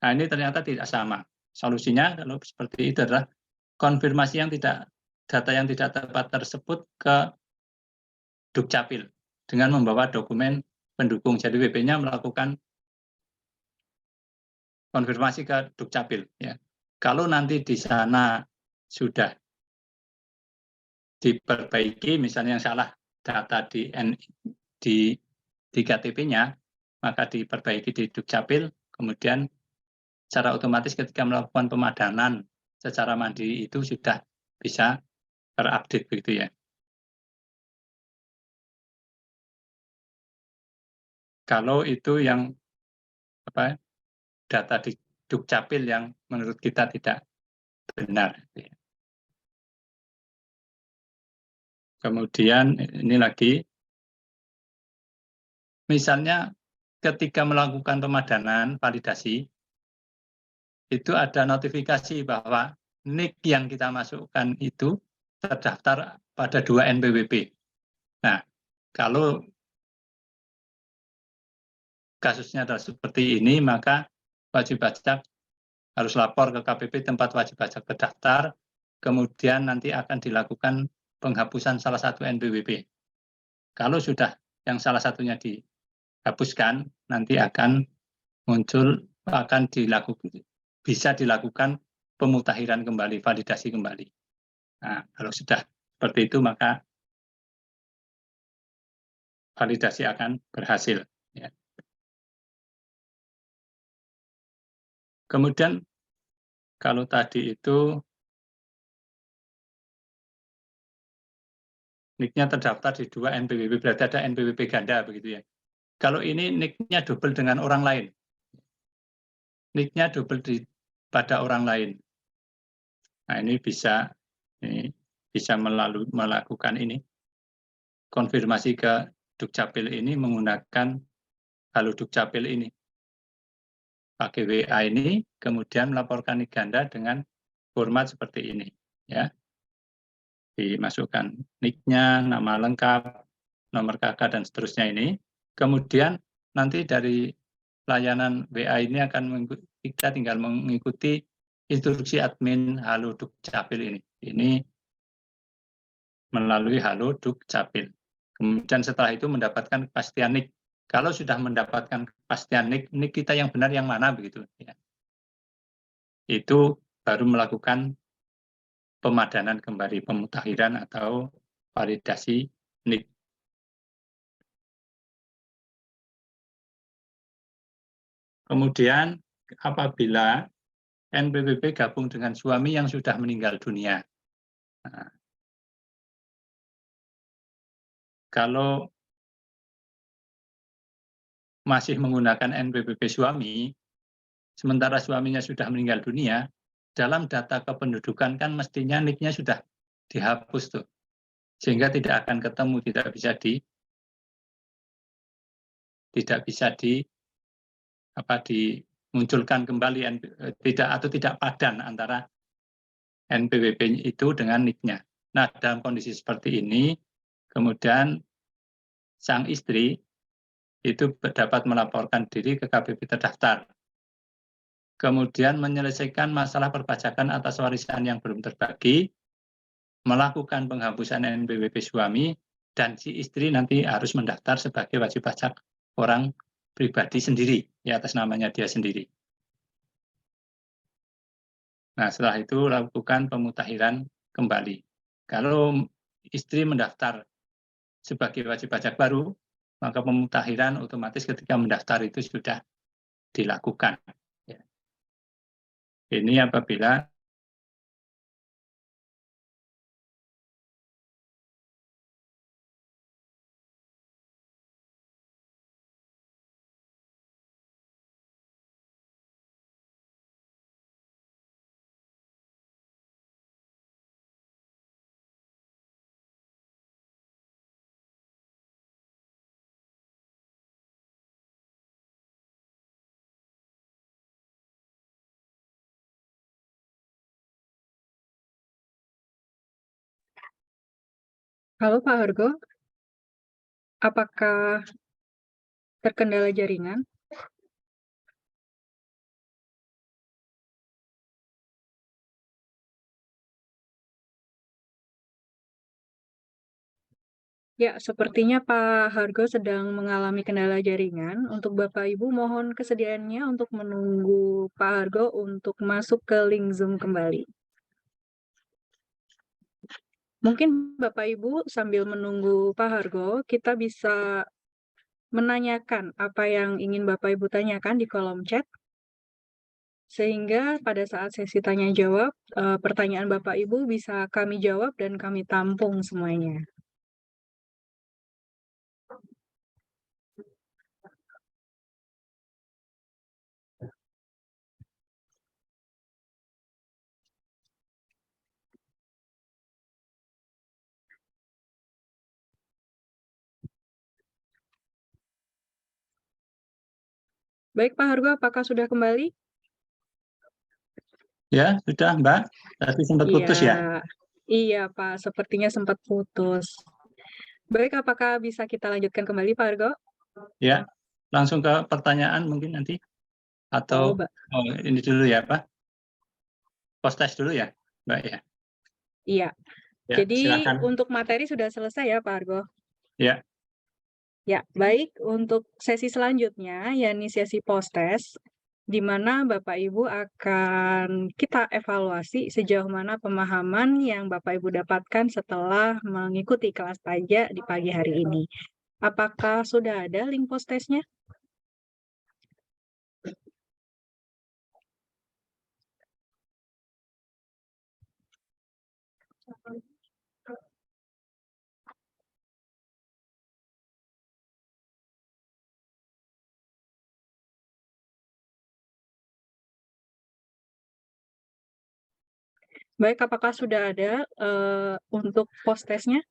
Nah ini ternyata tidak sama. Solusinya kalau seperti itu adalah konfirmasi data yang tidak tepat tersebut ke Dukcapil dengan membawa dokumen pendukung. Jadi WP-nya melakukan konfirmasi ke Dukcapil. Ya. Kalau nanti di sana sudah diperbaiki, misalnya yang salah data di KTP-nya, maka diperbaiki di Dukcapil, kemudian secara otomatis ketika melakukan pemadanan secara mandiri itu sudah bisa terupdate begitu ya. Kalau itu yang data di Dukcapil yang menurut kita tidak benar. Kemudian ini lagi, misalnya ketika melakukan pemadanan validasi, itu ada notifikasi bahwa NIK yang kita masukkan itu terdaftar pada 2 NPWP. Nah, kalau kasusnya adalah seperti ini, maka wajib pajak harus lapor ke KPP tempat wajib pajak terdaftar, kemudian nanti akan dilakukan penghapusan salah satu NPWP. Kalau sudah yang salah satunya dihapuskan, nanti akan bisa dilakukan pemutakhiran kembali, validasi kembali. Nah, kalau sudah seperti itu, maka validasi akan berhasil. Ya. Kemudian, kalau tadi itu NIK-nya terdaftar di 2 NPWP, berarti ada NPWP ganda begitu ya. Kalau ini NIK-nya double dengan orang lain, NIK-nya double pada orang lain. Nah, ini bisa melakukan ini konfirmasi ke Dukcapil ini menggunakan Halo Dukcapil ini. Pakai WA ini, kemudian melaporkan NIK ganda dengan format seperti ini. Ya. Dimasukkan NIK-nya, nama lengkap, nomor KK, dan seterusnya ini. Kemudian nanti dari layanan WA ini kita tinggal mengikuti instruksi admin Halo Dukcapil ini. Ini melalui Halo Dukcapil. Kemudian setelah itu mendapatkan kepastian NIK. Kalau sudah mendapatkan kepastian NIK kita yang benar yang mana begitu. Ya. Itu baru melakukan pemadanan kembali, pemutakhiran atau validasi NIK. Kemudian apabila NPWP gabung dengan suami yang sudah meninggal dunia. Nah, kalau masih menggunakan NPWP suami, sementara suaminya sudah meninggal dunia, dalam data kependudukan kan mestinya NIK-nya sudah dihapus tuh. Sehingga tidak akan ketemu, tidak bisa dimunculkan kembali tidak padan antara NPWP itu dengan NIK-nya. Nah, dalam kondisi seperti ini, kemudian sang istri itu dapat melaporkan diri ke KPP terdaftar. Kemudian menyelesaikan masalah perpajakan atas warisan yang belum terbagi, melakukan penghapusan NPWP suami, dan si istri nanti harus mendaftar sebagai wajib pajak orang pribadi sendiri, ya atas namanya dia sendiri. Nah, setelah itu lakukan pemutakhiran kembali. Kalau istri mendaftar sebagai wajib pajak baru, maka pemutakhiran otomatis ketika mendaftar itu sudah dilakukan. Ini apabila Halo Pak Hargo, apakah terkendala jaringan? Ya, sepertinya Pak Hargo sedang mengalami kendala jaringan. Untuk Bapak Ibu mohon kesediaannya untuk menunggu Pak Hargo untuk masuk ke link Zoom kembali. Mungkin Bapak Ibu sambil menunggu Pak Hargo, kita bisa menanyakan apa yang ingin Bapak Ibu tanyakan di kolom chat, sehingga pada saat sesi tanya jawab, pertanyaan Bapak Ibu bisa kami jawab dan kami tampung semuanya. Baik Pak Hargo, apakah sudah kembali? Ya, sudah Mbak. Tadi sempat putus ya? Iya Pak, sepertinya sempat putus. Baik, apakah bisa kita lanjutkan kembali Pak Hargo? Ya, langsung ke pertanyaan mungkin nanti. Atau ini dulu ya Pak? Post test dulu ya Mbak ya? Iya. Ya, Jadi silakan. untuk materi sudah selesai ya Pak Hargo? Ya. Ya, baik. Untuk sesi selanjutnya, yakni sesi post-test, di mana Bapak Ibu akan kita evaluasi sejauh mana pemahaman yang Bapak Ibu dapatkan setelah mengikuti kelas pajak di pagi hari ini. Apakah sudah ada link post-testnya? Baik, apakah sudah ada untuk post-testnya?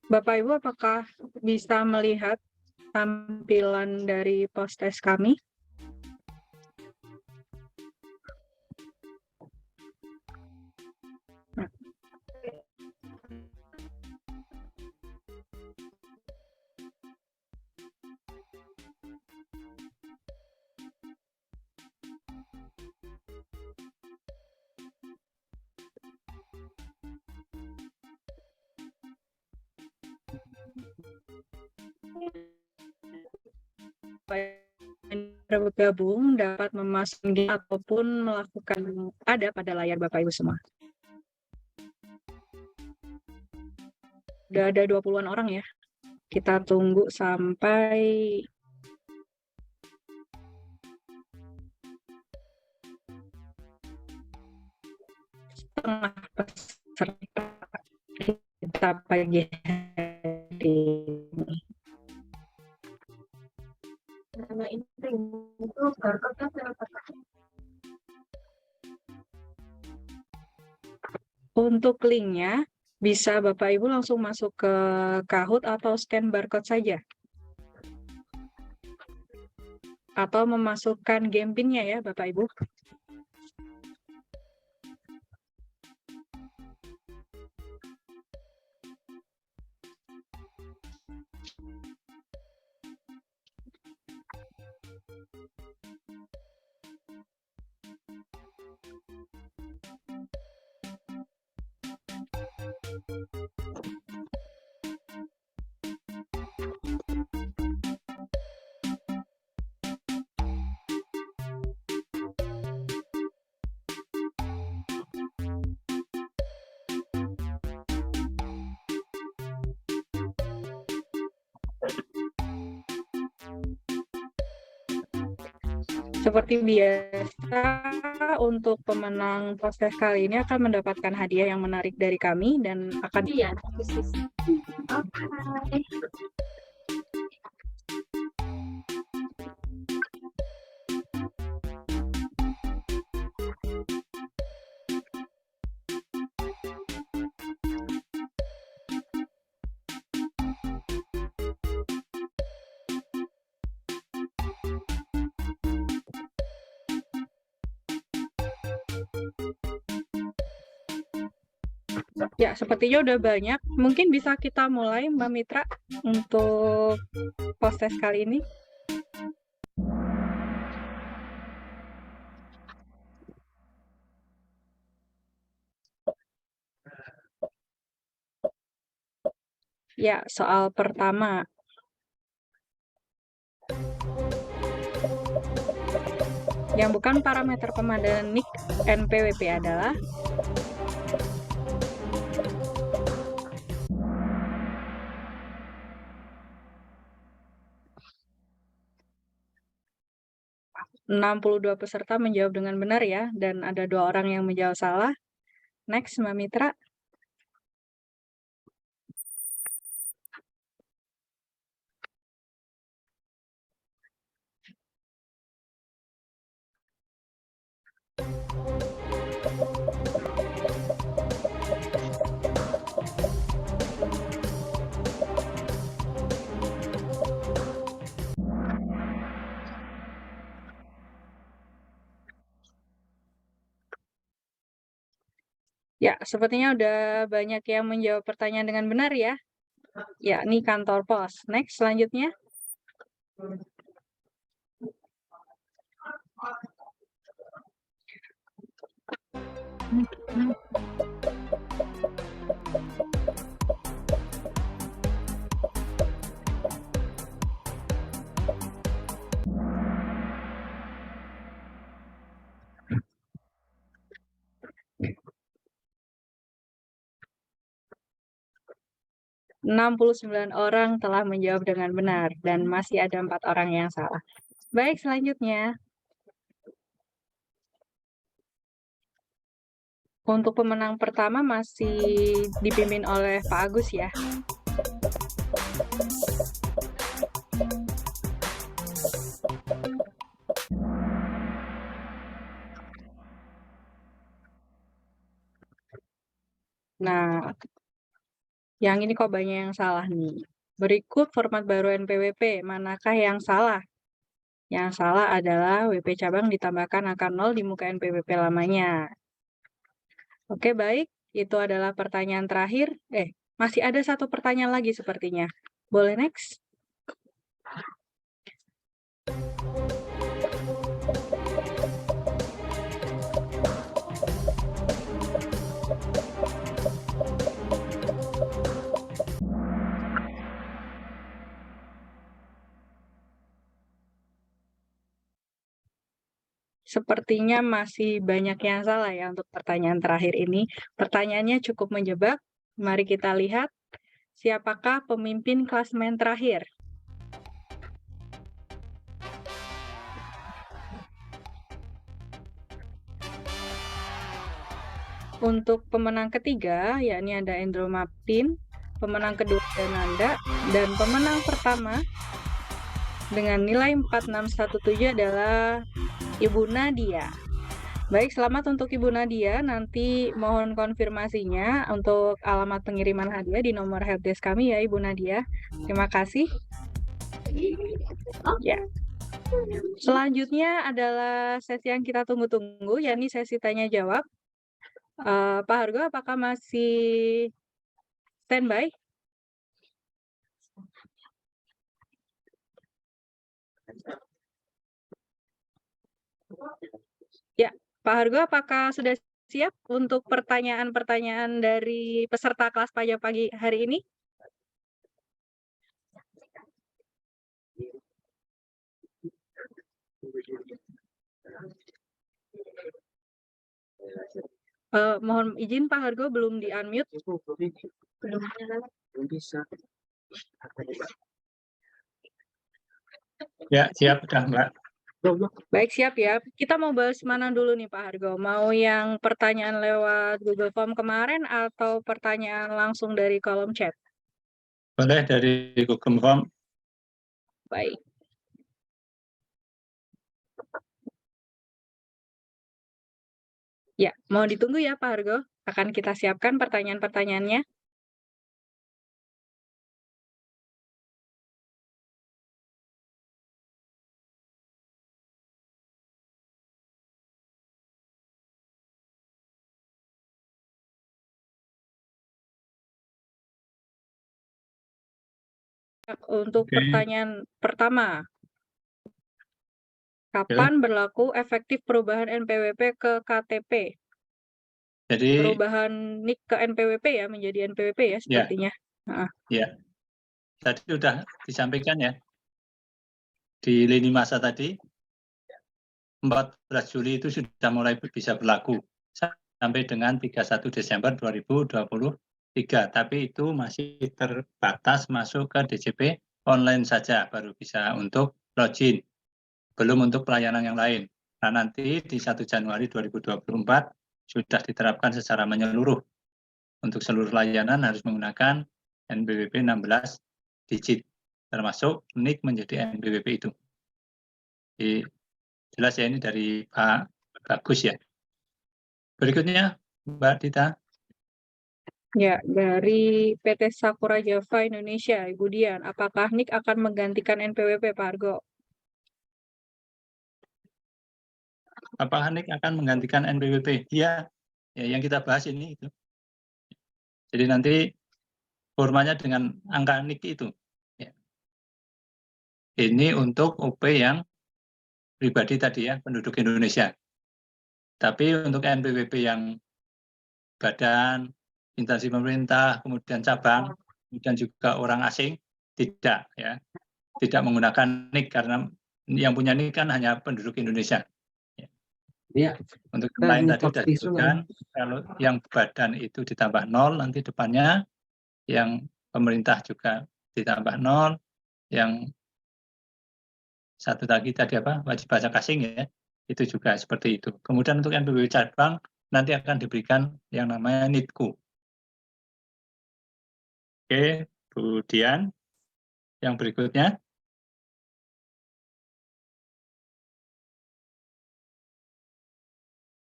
Bapak Ibu, apakah bisa melihat tampilan dari post-test kami? Bergabung dapat memasang ataupun melakukan ada pada layar Bapak Ibu semua. Udah ada 20-an orang ya. Kita tunggu sampai setengah peserta kita pagi hari ini. Untuk linknya, bisa Bapak Ibu langsung masuk ke Kahoot atau scan barcode saja. Atau memasukkan game PIN-nya ya Bapak Ibu. Seperti biasa, untuk pemenang podcast kali ini akan mendapatkan hadiah yang menarik dari kami dan akan ya, sepertinya udah banyak. Mungkin bisa kita mulai, Mbak Mitra, untuk podcast kali ini. Ya, soal pertama. Yang bukan parameter pemadanan NIK NPWP adalah ...62 peserta menjawab dengan benar ya, dan ada 2 orang yang menjawab salah. Next, Mbak Mitra. Ya, sepertinya udah banyak yang menjawab pertanyaan dengan benar ya. Yakni kantor pos. Next, selanjutnya. ...69 orang telah menjawab dengan benar dan masih ada 4 orang yang salah. Baik, selanjutnya. Untuk pemenang pertama masih dipimpin oleh Pak Agus ya. Nah, yang ini kok banyak yang salah nih. Berikut format baru NPWP, manakah yang salah? Yang salah adalah WP cabang ditambahkan angka 0 di muka NPWP lamanya. Oke, baik. Itu adalah pertanyaan terakhir. Masih ada 1 pertanyaan lagi sepertinya. Boleh next? Sepertinya masih banyak yang salah ya untuk pertanyaan terakhir ini. Pertanyaannya cukup menjebak. Mari kita lihat siapakah pemimpin klasemen terakhir. Untuk pemenang ketiga, yakni ada Endro Maptin, pemenang kedua ada Nanda, dan pemenang pertama dengan nilai 4617 adalah Ibu Nadia. Baik, selamat untuk Ibu Nadia. Nanti mohon konfirmasinya untuk alamat pengiriman hadiah di nomor helpdesk kami ya, Ibu Nadia. Terima kasih. Ya. Selanjutnya adalah sesi yang kita tunggu-tunggu, yakni sesi tanya-jawab. Pak Hargo, apakah masih standby? Ya, Pak Hargo, apakah sudah siap untuk pertanyaan-pertanyaan dari peserta kelas pajak pagi hari ini? Mohon izin Pak Hargo, belum di-unmute. Belum bisa. Ya, siap, sudah Mbak. Baik, siap ya. Kita mau bahas mana dulu nih Pak Hargo? Mau yang pertanyaan lewat Google Form kemarin atau pertanyaan langsung dari kolom chat? Boleh dari Google Form. Baik. Ya, mau ditunggu ya Pak Hargo. Akan kita siapkan pertanyaan-pertanyaannya. Untuk Oke. pertanyaan pertama, kapan berlaku efektif perubahan NPWP ke KTP? Jadi Perubahan NIK ke NPWP ya, menjadi NPWP ya sepertinya. ya, tadi sudah disampaikan ya di lini masa tadi, 14 Juli itu sudah mulai bisa berlaku sampai dengan 31 Desember 2023. Tapi itu masih terbatas masuk ke DJP online saja, baru bisa untuk login, belum untuk pelayanan yang lain. Nah, nanti di 1 Januari 2024 sudah diterapkan secara menyeluruh. Untuk seluruh layanan harus menggunakan NPWP 16 digit, termasuk NIK menjadi NPWP itu. Jadi, jelas ya, ini dari Pak Bagus ya. Berikutnya, Mbak Dita. Ya, dari PT Sakura Java Indonesia, Ibu Dian, apakah NIK akan menggantikan NPWP, Pak Argo? Apakah NIK akan menggantikan NPWP? Ya, yang kita bahas ini itu. Jadi nanti formanya dengan angka NIK itu. Ya. Ini untuk OP yang pribadi tadi ya, penduduk Indonesia. Tapi untuk NPWP yang badan, instansi pemerintah, kemudian cabang, kemudian juga orang asing, tidak ya, tidak menggunakan NIK karena yang punya NIK kan hanya penduduk Indonesia. Ya. Untuk yang lain tadi sudah disebutkan, kalau yang badan itu ditambah 0 nanti depannya, yang pemerintah juga ditambah 0, yang satu lagi tadi apa, wajib pajak asing ya, itu juga seperti itu. Kemudian untuk NPWP cabang nanti akan diberikan yang namanya NITKU. Oke, kemudian yang berikutnya.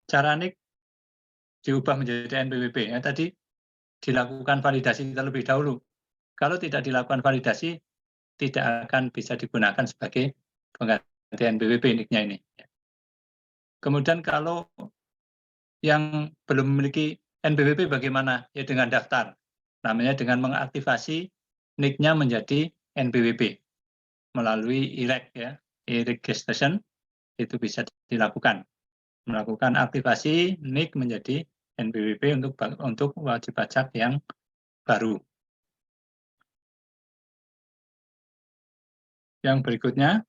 Cara NIK diubah menjadi NPWP. Ya, tadi dilakukan validasi terlebih dahulu. Kalau tidak dilakukan validasi, tidak akan bisa digunakan sebagai pengganti NPWP NIK-nya ini. Kemudian kalau yang belum memiliki NPWP bagaimana? Ya dengan daftar. Namanya dengan mengaktifasi NIK-nya menjadi NPWP melalui e-reg ya, e-registration itu bisa dilakukan. Melakukan aktivasi NIK menjadi NPWP untuk wajib pajak yang baru. Yang berikutnya,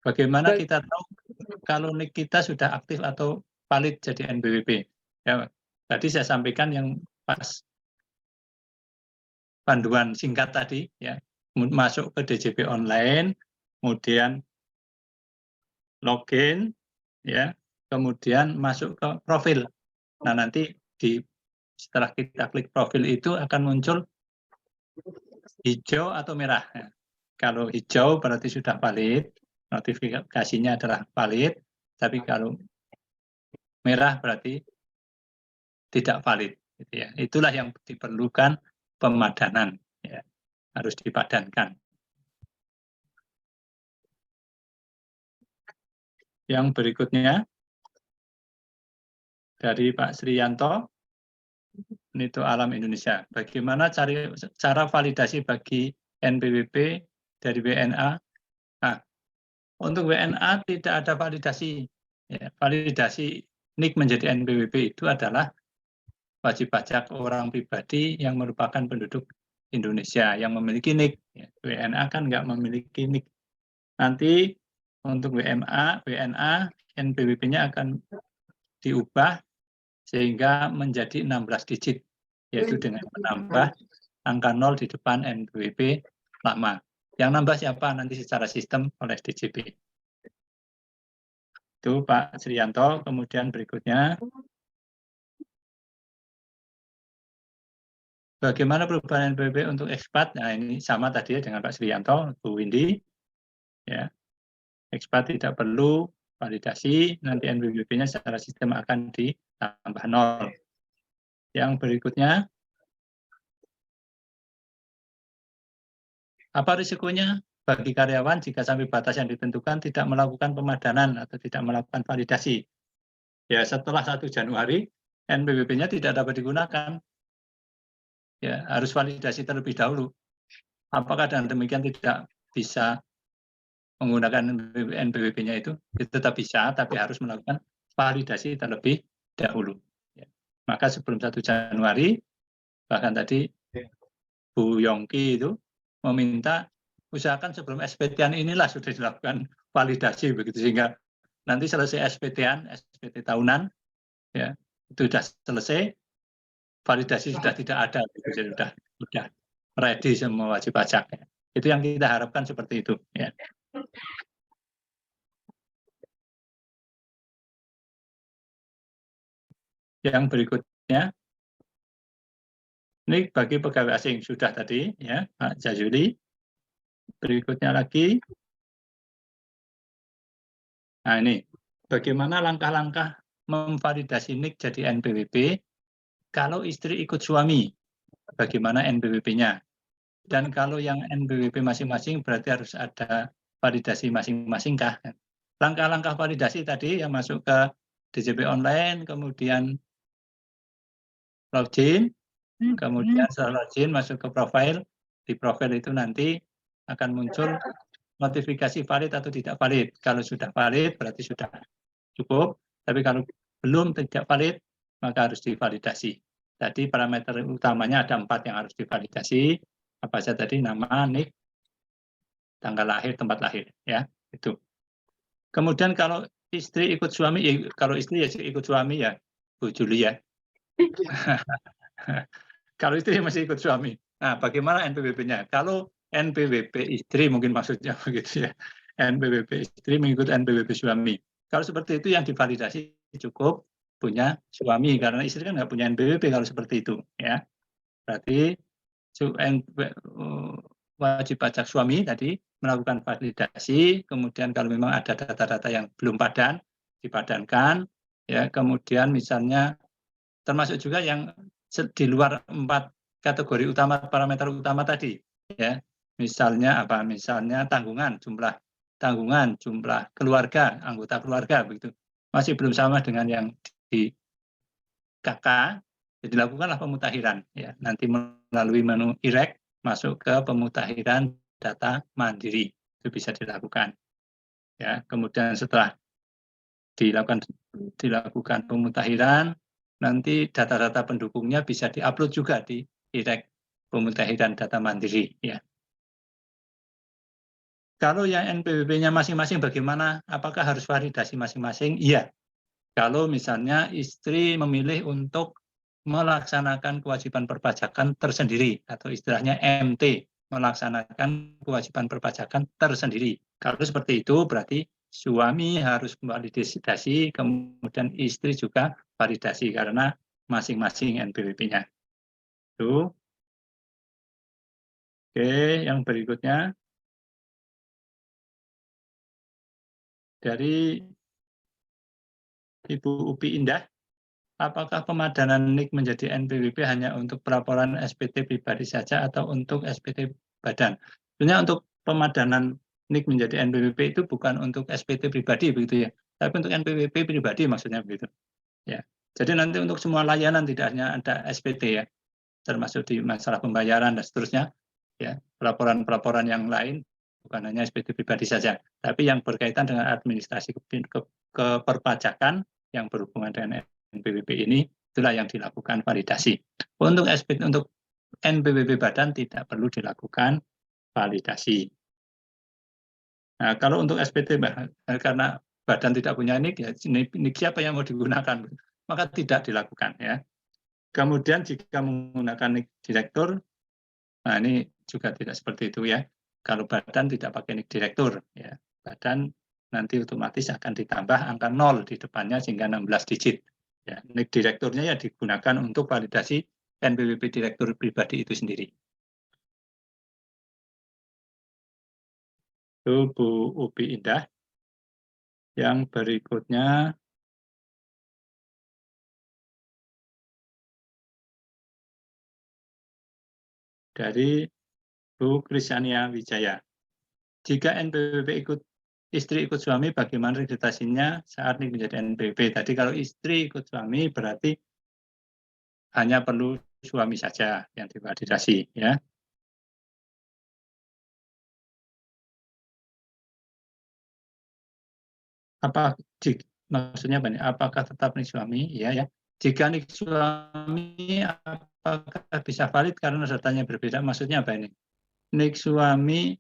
bagaimana kita tahu kalau NIK kita sudah aktif atau valid jadi NPWP? Ya, tadi saya sampaikan yang pas panduan singkat tadi, ya, masuk ke DJP online, kemudian login, ya, kemudian masuk ke profil. Nah, nanti setelah kita klik profil itu akan muncul hijau atau merah. Kalau hijau berarti sudah valid, notifikasinya adalah valid, tapi kalau merah berarti tidak valid. Gitu ya. Itulah yang diperlukan pemadanan, ya. Harus dipadankan. Yang berikutnya dari Pak Sriyanto, Nito Alam Indonesia. Bagaimana cara validasi bagi NPWP dari WNA? Nah, untuk WNA tidak ada validasi. Ya, validasi NIK menjadi NPWP itu adalah wajib pajak orang pribadi yang merupakan penduduk Indonesia yang memiliki NIK. Ya, WNA kan nggak memiliki NIK. Nanti untuk WNA NPWP-nya akan diubah sehingga menjadi 16 digit, yaitu dengan menambah angka 0 di depan NPWP lama. Yang nambah siapa nanti secara sistem oleh DJP. Itu Pak Srianto. Kemudian berikutnya, bagaimana perubahan NPWP untuk ekspat? Nah, ini sama tadi ya dengan Pak Srianto, Bu Windy. Ya, ekspat tidak perlu validasi, nanti NPWP-nya secara sistem akan ditambah 0. Yang berikutnya, apa risikonya bagi karyawan jika sampai batas yang ditentukan tidak melakukan pemadanan atau tidak melakukan validasi? Ya, setelah 1 Januari, NPWP-nya tidak dapat digunakan. Ya, harus validasi terlebih dahulu. Apakah dengan demikian tidak bisa menggunakan NPWP-nya itu? Tetap bisa, tapi harus melakukan validasi terlebih dahulu. Ya. Maka sebelum 1 Januari, bahkan tadi Bu Yongki itu meminta usahakan sebelum SPT-an inilah sudah dilakukan validasi begitu, sehingga nanti selesai SPT-an, SPT tahunan, ya itu sudah selesai, validasi sudah tidak ada, gitu, jadi sudah ready semua wajib pajak. Ya. Itu yang kita harapkan seperti itu. Ya. Yang berikutnya, ini bagi pegawai asing sudah tadi, ya Pak Jazuli. Berikutnya lagi, nah ini bagaimana langkah-langkah memvalidasi NIK jadi NPWP kalau istri ikut suami, bagaimana NPWP-nya? Dan kalau yang NPWP masing-masing berarti harus ada validasi masing-masing kah? Langkah-langkah validasi tadi yang masuk ke DJP online, kemudian login, kemudian setelah login masuk ke profil, di profil itu nanti akan muncul notifikasi valid atau tidak valid. Kalau sudah valid berarti sudah cukup, tapi kalau belum tidak valid maka harus divalidasi. Tadi parameter utamanya ada 4 yang harus divalidasi. Apa saja tadi? Nama, NIK, tanggal lahir, tempat lahir, ya itu. Kemudian kalau istri ikut suami, kalau istri ya ikut suami ya Bu Juli ya. Kalau istri masih ikut suami. Nah, bagaimana NPWP-nya? Kalau NPWP istri mungkin maksudnya begitu ya. NPWP istri mengikut NPWP suami. Kalau seperti itu yang divalidasi cukup punya suami, karena istri kan nggak punya NPWP kalau seperti itu, ya. Berarti wajib pajak suami tadi melakukan validasi, kemudian kalau memang ada data-data yang belum padan, dipadankan, ya. Kemudian misalnya termasuk juga yang di luar 4 kategori utama, parameter utama tadi, ya. Misalnya apa? Misalnya tanggungan, jumlah tanggungan, jumlah keluarga, anggota keluarga begitu. Masih belum sama dengan yang di KK, ya dilakukanlah pemutakhiran, ya. Nanti melalui menu IREK masuk ke pemutakhiran data mandiri, itu bisa dilakukan. Ya, kemudian setelah dilakukan pemutakhiran, nanti data-data pendukungnya bisa diupload juga di IREK pemutakhiran data mandiri, ya. Kalau yang NPWP-nya masing-masing bagaimana? Apakah harus validasi masing-masing? Iya. Kalau misalnya istri memilih untuk melaksanakan kewajiban perpajakan tersendiri atau istilahnya MT, melaksanakan kewajiban perpajakan tersendiri. Kalau seperti itu berarti suami harus validasi, kemudian istri juga validasi karena masing-masing NPWP-nya. Itu. Oke, yang berikutnya dari Ibu Upi Indah. Apakah pemadanan NIK menjadi NPWP hanya untuk pelaporan SPT pribadi saja atau untuk SPT badan? Sebenarnya untuk pemadanan NIK menjadi NPWP itu bukan untuk SPT pribadi begitu ya, tapi untuk NPWP pribadi maksudnya begitu. Ya. Jadi nanti untuk semua layanan tidak hanya ada SPT ya, termasuk di masalah pembayaran dan seterusnya, ya pelaporan-pelaporan yang lain bukan hanya SPT pribadi saja, tapi yang berkaitan dengan administrasi keperpajakan yang berhubungan dengan NPWP ini, itulah yang dilakukan validasi. Untuk SPT, untuk NPWP badan tidak perlu dilakukan validasi. Nah, kalau untuk SPT karena badan tidak punya NIK, ya NIK siapa yang mau digunakan, maka tidak dilakukan ya. Kemudian jika menggunakan NIK direktur, nah ini juga tidak seperti itu ya. Kalau badan tidak pakai nik direktur, ya. Badan nanti otomatis akan ditambah angka 0 di depannya sehingga 16 digit. Ya, nik direkturnya ya digunakan untuk validasi NPWP direktur pribadi itu sendiri. Itu Bu Ubi Indah. Yang berikutnya dari Bu Kristiania Wijaya. Jika NPWP istri ikut suami, bagaimana registrasinya saat nik menjadi NPWP? Tadi kalau istri ikut suami berarti hanya perlu suami saja yang divalidasi, ya. Maksudnya apa nih? Apakah tetap nik suami? Iya ya. Jika nik suami, apakah bisa valid karena datanya berbeda? Maksudnya apa ini? Nik suami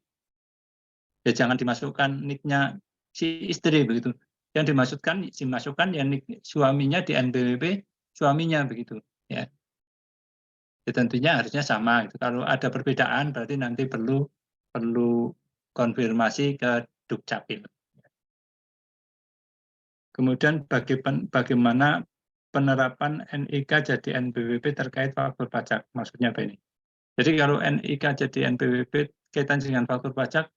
ya jangan dimasukkan niknya si istri begitu. Yang dimasukkan ya nik suaminya di NPWP suaminya begitu. Ya. Ya tentunya harusnya sama. Gitu. Kalau ada perbedaan berarti nanti perlu konfirmasi ke Dukcapil. Kemudian bagaimana penerapan NIK jadi NPWP terkait faktur pajak? Maksudnya apa ini? Jadi kalau NIK jadi NPWP kaitan dengan faktur pajak,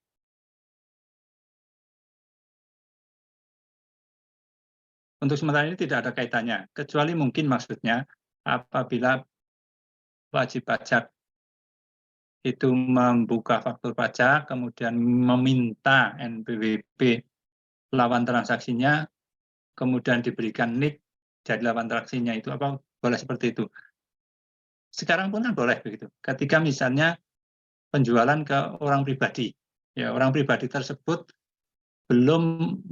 untuk sementara ini tidak ada kaitannya. Kecuali mungkin maksudnya apabila wajib pajak itu membuka faktur pajak, kemudian meminta NPWP lawan transaksinya, kemudian diberikan nik dari lawan transaksinya itu apa boleh seperti itu. Sekarang pun kan boleh begitu. Ketika misalnya penjualan ke orang pribadi, ya orang pribadi tersebut belum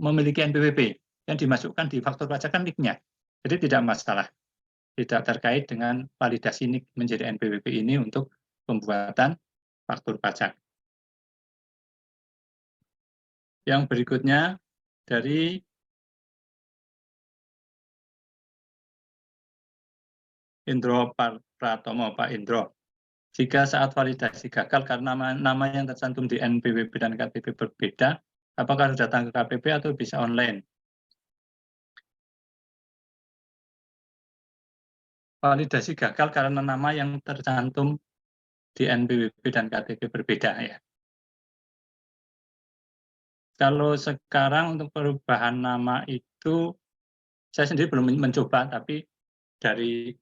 memiliki NPWP, yang dimasukkan di faktur pajak kan nik-nya. Jadi tidak masalah, tidak terkait dengan validasi nik menjadi NPWP ini untuk pembuatan faktur pajak. Yang berikutnya dari Indro Pratomo, Pak Indro. Jika saat validasi gagal karena nama yang tercantum di NPWP dan KTP berbeda, apakah harus datang ke KPP atau bisa online? Validasi gagal karena nama yang tercantum di NPWP dan KTP berbeda ya. Kalau sekarang untuk perubahan nama itu saya sendiri belum mencoba, tapi dari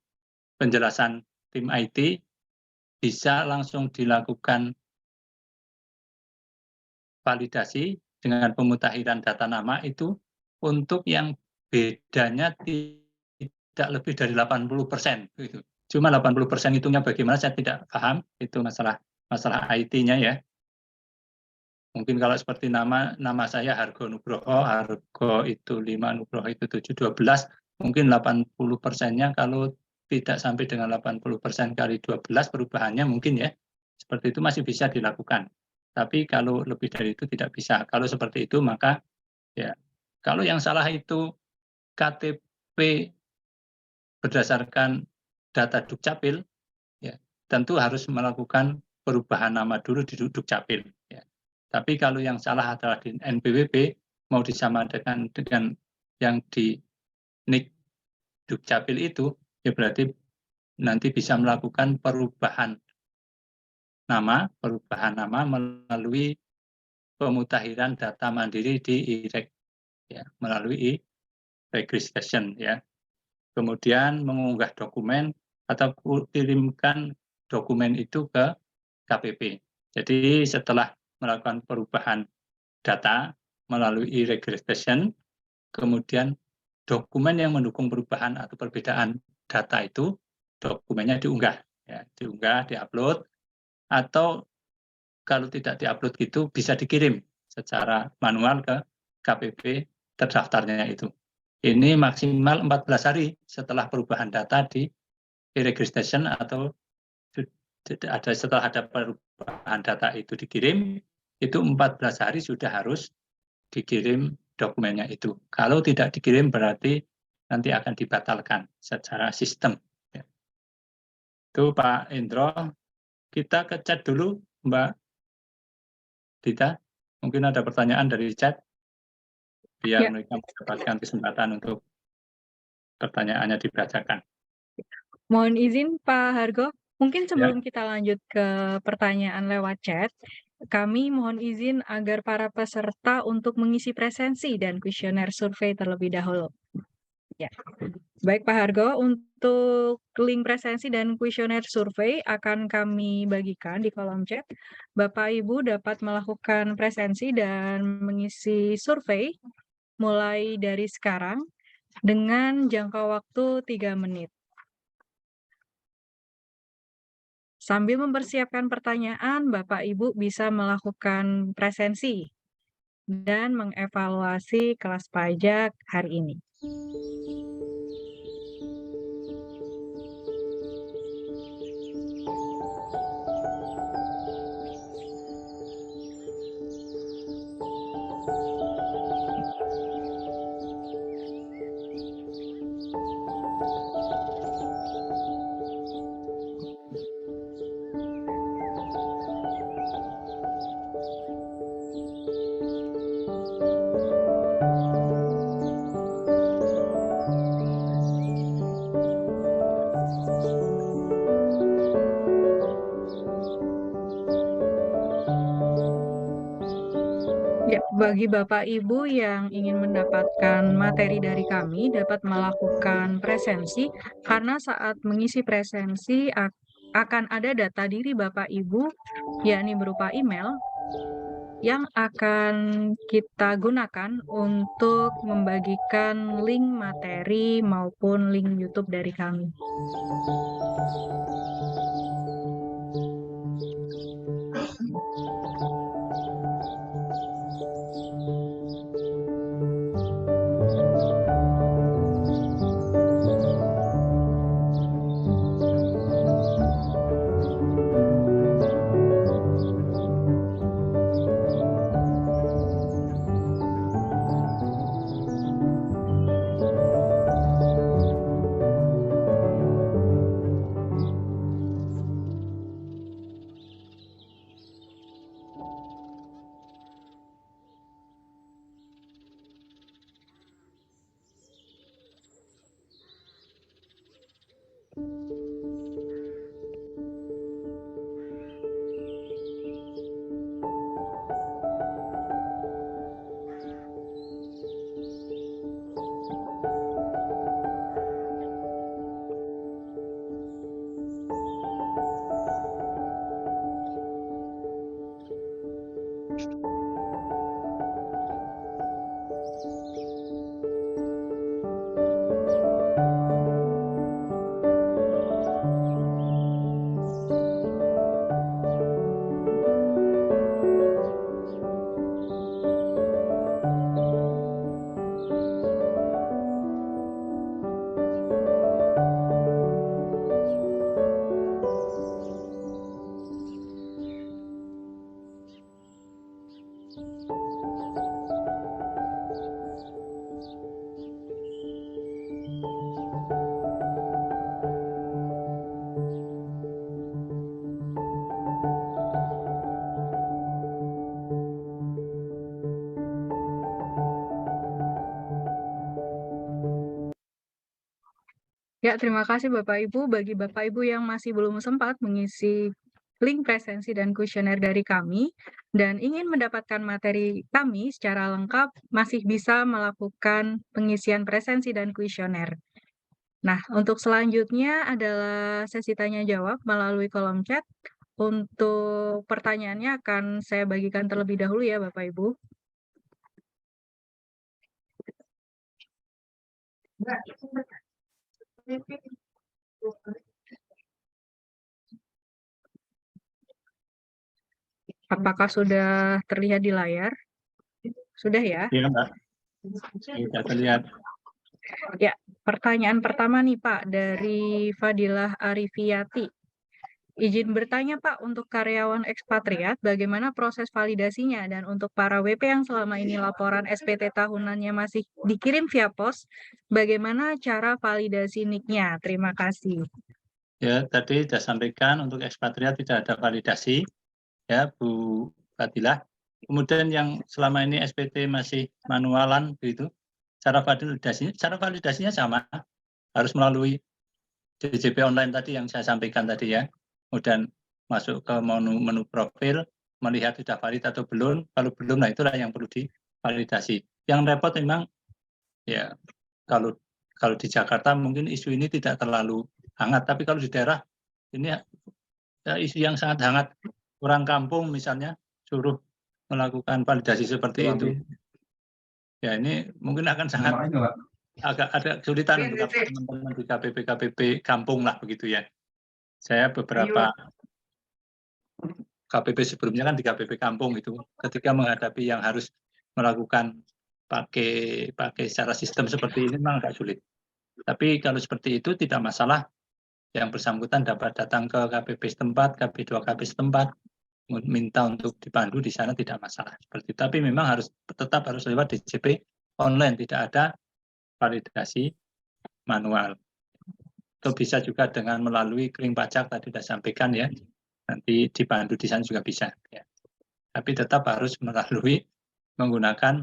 penjelasan tim IT bisa langsung dilakukan validasi dengan pemutakhiran data nama itu untuk yang bedanya tidak lebih dari 80%. Gitu. Cuma 80% hitungnya bagaimana saya tidak paham, itu masalah IT-nya ya. Mungkin kalau seperti nama saya Hargo Nugroho, Hargo itu 5, Nugroho itu 7, 12, mungkin 80%-nya kalau tidak sampai dengan 80% kali 12 perubahannya mungkin ya, seperti itu masih bisa dilakukan. Tapi kalau lebih dari itu tidak bisa. Kalau seperti itu maka ya, kalau yang salah itu KTP berdasarkan data Dukcapil, ya, tentu harus melakukan perubahan nama dulu di Dukcapil. Ya. Tapi kalau yang salah adalah di NPWP, mau disamakan dengan yang di NIK Dukcapil itu, ya berarti nanti bisa melakukan perubahan nama melalui pemutakhiran data mandiri di IREG, ya, melalui e-registration, ya. Kemudian mengunggah dokumen atau kirimkan dokumen itu ke KPP. Jadi setelah melakukan perubahan data melalui e-registration, kemudian dokumen yang mendukung perubahan atau perbedaan data itu dokumennya diunggah, ya, diupload, atau kalau tidak diupload gitu bisa dikirim secara manual ke KPP terdaftarnya itu. Ini maksimal 14 hari setelah perubahan data di e-registration atau setelah ada perubahan data itu dikirim, itu 14 hari sudah harus dikirim dokumennya itu. Kalau tidak dikirim berarti nanti akan dibatalkan secara sistem. Itu Pak Indro, kita ke chat dulu Mbak Dita, mungkin ada pertanyaan dari chat, biar Ya. mereka mendapatkan kesempatan untuk pertanyaannya dibacakan. Mohon izin Pak Hargo, mungkin sebelum kita lanjut ke pertanyaan lewat chat, kami mohon izin agar para peserta untuk mengisi presensi dan kuesioner survei terlebih dahulu. Ya. Baik Pak Hargo, untuk link presensi dan kuesioner survei akan kami bagikan di kolom chat. Bapak Ibu dapat melakukan presensi dan mengisi survei mulai dari sekarang dengan jangka waktu 3 menit. Sambil mempersiapkan pertanyaan, Bapak Ibu bisa melakukan presensi dan mengevaluasi kelas pajak hari ini. Ya, bagi Bapak Ibu yang ingin mendapatkan materi dari kami dapat melakukan presensi karena saat mengisi presensi akan ada data diri Bapak Ibu yakni berupa email yang akan kita gunakan untuk membagikan link materi maupun link YouTube dari kami. Ya, terima kasih Bapak Ibu. Bagi Bapak Ibu yang masih belum sempat mengisi link presensi dan kuesioner dari kami dan ingin mendapatkan materi kami secara lengkap, masih bisa melakukan pengisian presensi dan kuesioner. Nah, untuk selanjutnya adalah sesi tanya jawab melalui kolom chat. Untuk pertanyaannya akan saya bagikan terlebih dahulu ya Bapak Ibu. Apakah sudah terlihat di layar? Sudah ya? Iya, Mbak. Sudah terlihat. Ya, pertanyaan pertama nih Pak dari Fadilah Arifiyati. Izin bertanya Pak, untuk karyawan ekspatriat bagaimana proses validasinya, dan untuk para WP yang selama ini laporan SPT tahunannya masih dikirim via pos, bagaimana cara validasi NIK-nya? Terima kasih. Ya, tadi sudah sampaikan untuk ekspatriat tidak ada validasi, ya Bu Fadilah. Kemudian yang selama ini SPT masih manualan begitu, cara validasinya sama, harus melalui DJP online tadi yang saya sampaikan tadi ya. Kemudian masuk ke menu profil, melihat sudah valid atau belum. Kalau belum, nah itulah yang perlu divalidasi. Yang repot memang ya kalau di Jakarta mungkin isu ini tidak terlalu hangat, tapi kalau di daerah ini ya, isu yang sangat hangat. Orang kampung misalnya suruh melakukan validasi seperti itu. Ya ini mungkin akan sangat agak kesulitan untuk teman-teman di KPP kampung lah begitu ya. Saya beberapa KPP sebelumnya kan di KPP kampung itu, ketika menghadapi yang harus melakukan pakai secara sistem seperti ini memang agak sulit. Tapi kalau seperti itu tidak masalah, yang bersangkutan dapat datang ke KPP setempat, KP2KP setempat, minta untuk dipandu di sana tidak masalah. Seperti itu. Tapi memang tetap harus lewat DJP online, tidak ada validasi manual. Itu bisa juga dengan melalui kering pajak tadi sudah sampaikan ya. Nanti dipandu di sana juga bisa. Ya. Tapi tetap harus menggunakan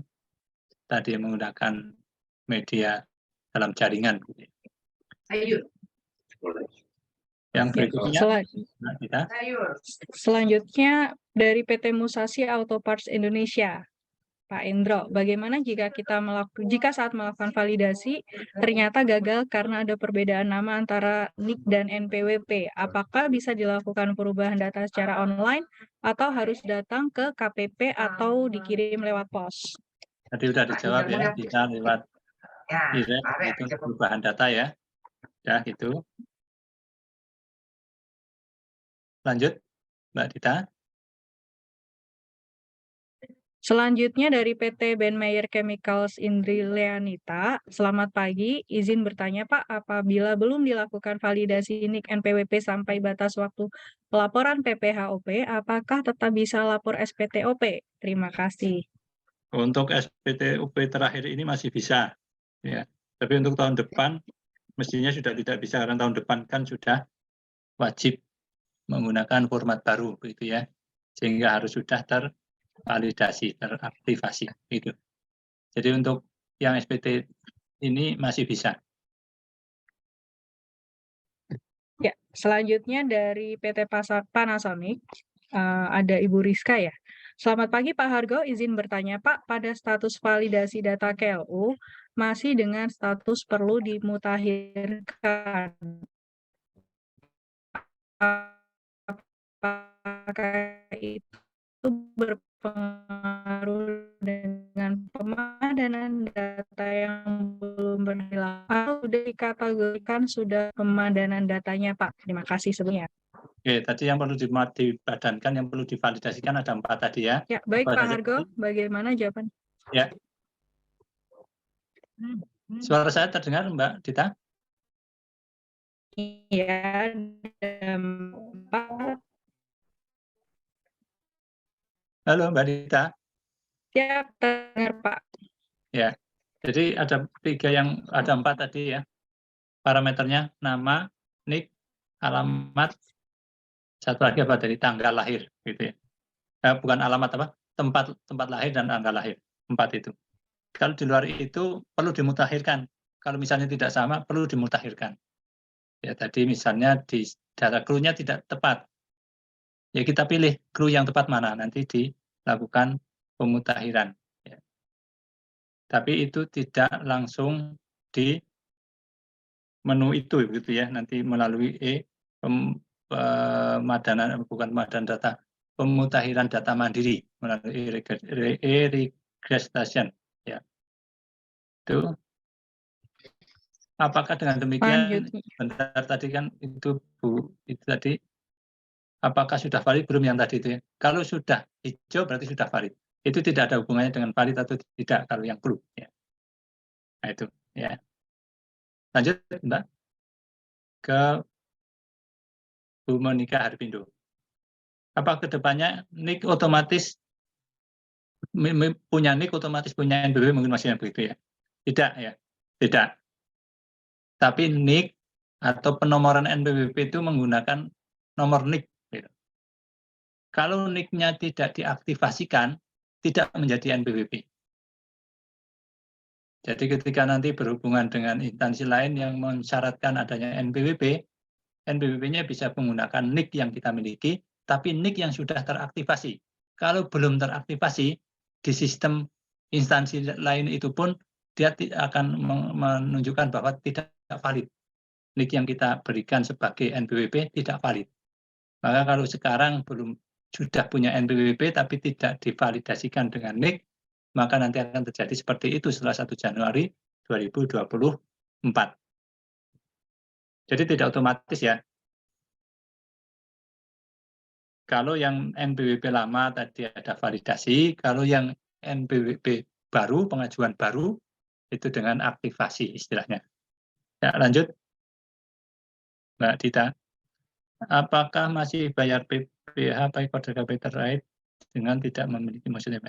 media dalam jaringan. Yang berikutnya, selanjutnya dari PT Musashi Auto Parts Indonesia, Pak Endro, bagaimana jika saat melakukan validasi ternyata gagal karena ada perbedaan nama antara NIK dan NPWP? Apakah bisa dilakukan perubahan data secara online atau harus datang ke KPP atau dikirim lewat pos? Tadi sudah dijawab ya, bisa lewat itu perubahan data ya. Ya, itu. Lanjut, Mbak Dita. Selanjutnya dari PT Benmeyer Chemicals Indri Leanita, selamat pagi, izin bertanya Pak, apabila belum dilakukan validasi NIK NPWP sampai batas waktu pelaporan PPHOP, apakah tetap bisa lapor SPTOP? Terima kasih. Untuk SPTOP terakhir ini masih bisa, ya. Tapi untuk tahun depan mestinya sudah tidak bisa, karena tahun depan kan sudah wajib menggunakan format baru, begitu ya, sehingga harus sudah tervalidasi, teraktivasi, gitu. Jadi untuk yang SPT ini masih bisa. Ya, selanjutnya dari PT Panasonic, ada Ibu Rizka ya. Selamat pagi Pak Hargo, izin bertanya Pak, pada status validasi data KLU masih dengan status perlu dimutakhirkan. Apakah itu berpengaruh dengan pemadanan data yang belum berhilang atau sudah dikategorikan sudah pemadanan datanya Pak? Terima kasih sebelumnya. Oke, tadi yang perlu dipadankan, yang perlu divalidasikan ada 4 tadi ya. Ya, baik Pak Hargo, bagaimana jawaban? Ya. Suara saya terdengar Mbak Dita? Iya, ada 4. Halo Mbak Dita. Ya, terdengar Pak. Ya, jadi ada 4 tadi ya. Parameternya nama, NIK, alamat, satu lagi apa dari tanggal lahir, gitu ya. Bukan alamat apa, tempat lahir dan tanggal lahir, 4 itu. Kalau di luar itu perlu dimutakhirkan. Kalau misalnya tidak sama, perlu dimutakhirkan. Ya tadi misalnya di data clue-nya tidak tepat. Ya kita pilih clue yang tepat mana, nanti dilakukan pemutakhiran. Ya. Tapi itu tidak langsung di menu itu, gitu ya. Nanti melalui pemadanan data, pemutakhiran data mandiri melalui e-registration. Ya. Itu. Apakah dengan demikian, bentar tadi kan itu Bu, itu tadi, apakah sudah valid belum yang tadi itu ya? Kalau sudah hijau berarti sudah valid. Itu tidak ada hubungannya dengan valid atau tidak kalau yang blue. Ya. Nah itu ya. Lanjut Mbak ke Bu Monika Harbindo. Apa kedepannya NIK otomatis punya NIK otomatis punya NPWP mungkin masih begitu ya? Tidak ya, tidak. Tapi NIK atau penomoran NPWP itu menggunakan nomor NIK. Gitu. Kalau NIK-nya tidak diaktifasikan, tidak menjadi NPWP. Jadi ketika nanti berhubungan dengan instansi lain yang mensyaratkan adanya NPWP, NPWP-nya bisa menggunakan NIK yang kita miliki, tapi NIK yang sudah teraktivasi. Kalau belum teraktivasi, di sistem instansi lain itu pun dia akan menunjukkan bahwa tidak valid. NIK yang kita berikan sebagai NPWP tidak valid. Maka kalau sekarang sudah punya NPWP tapi tidak divalidasikan dengan NIK, maka nanti akan terjadi seperti itu setelah 1 Januari 2024. Jadi tidak otomatis ya. Kalau yang NPWP lama tadi ada validasi, kalau yang NPWP baru, pengajuan baru, itu dengan aktivasi istilahnya. Ya, lanjut. Mbak Dita. Apakah masih bayar PPh pakai kode KP terkait dengan tidak memiliki, maksudnya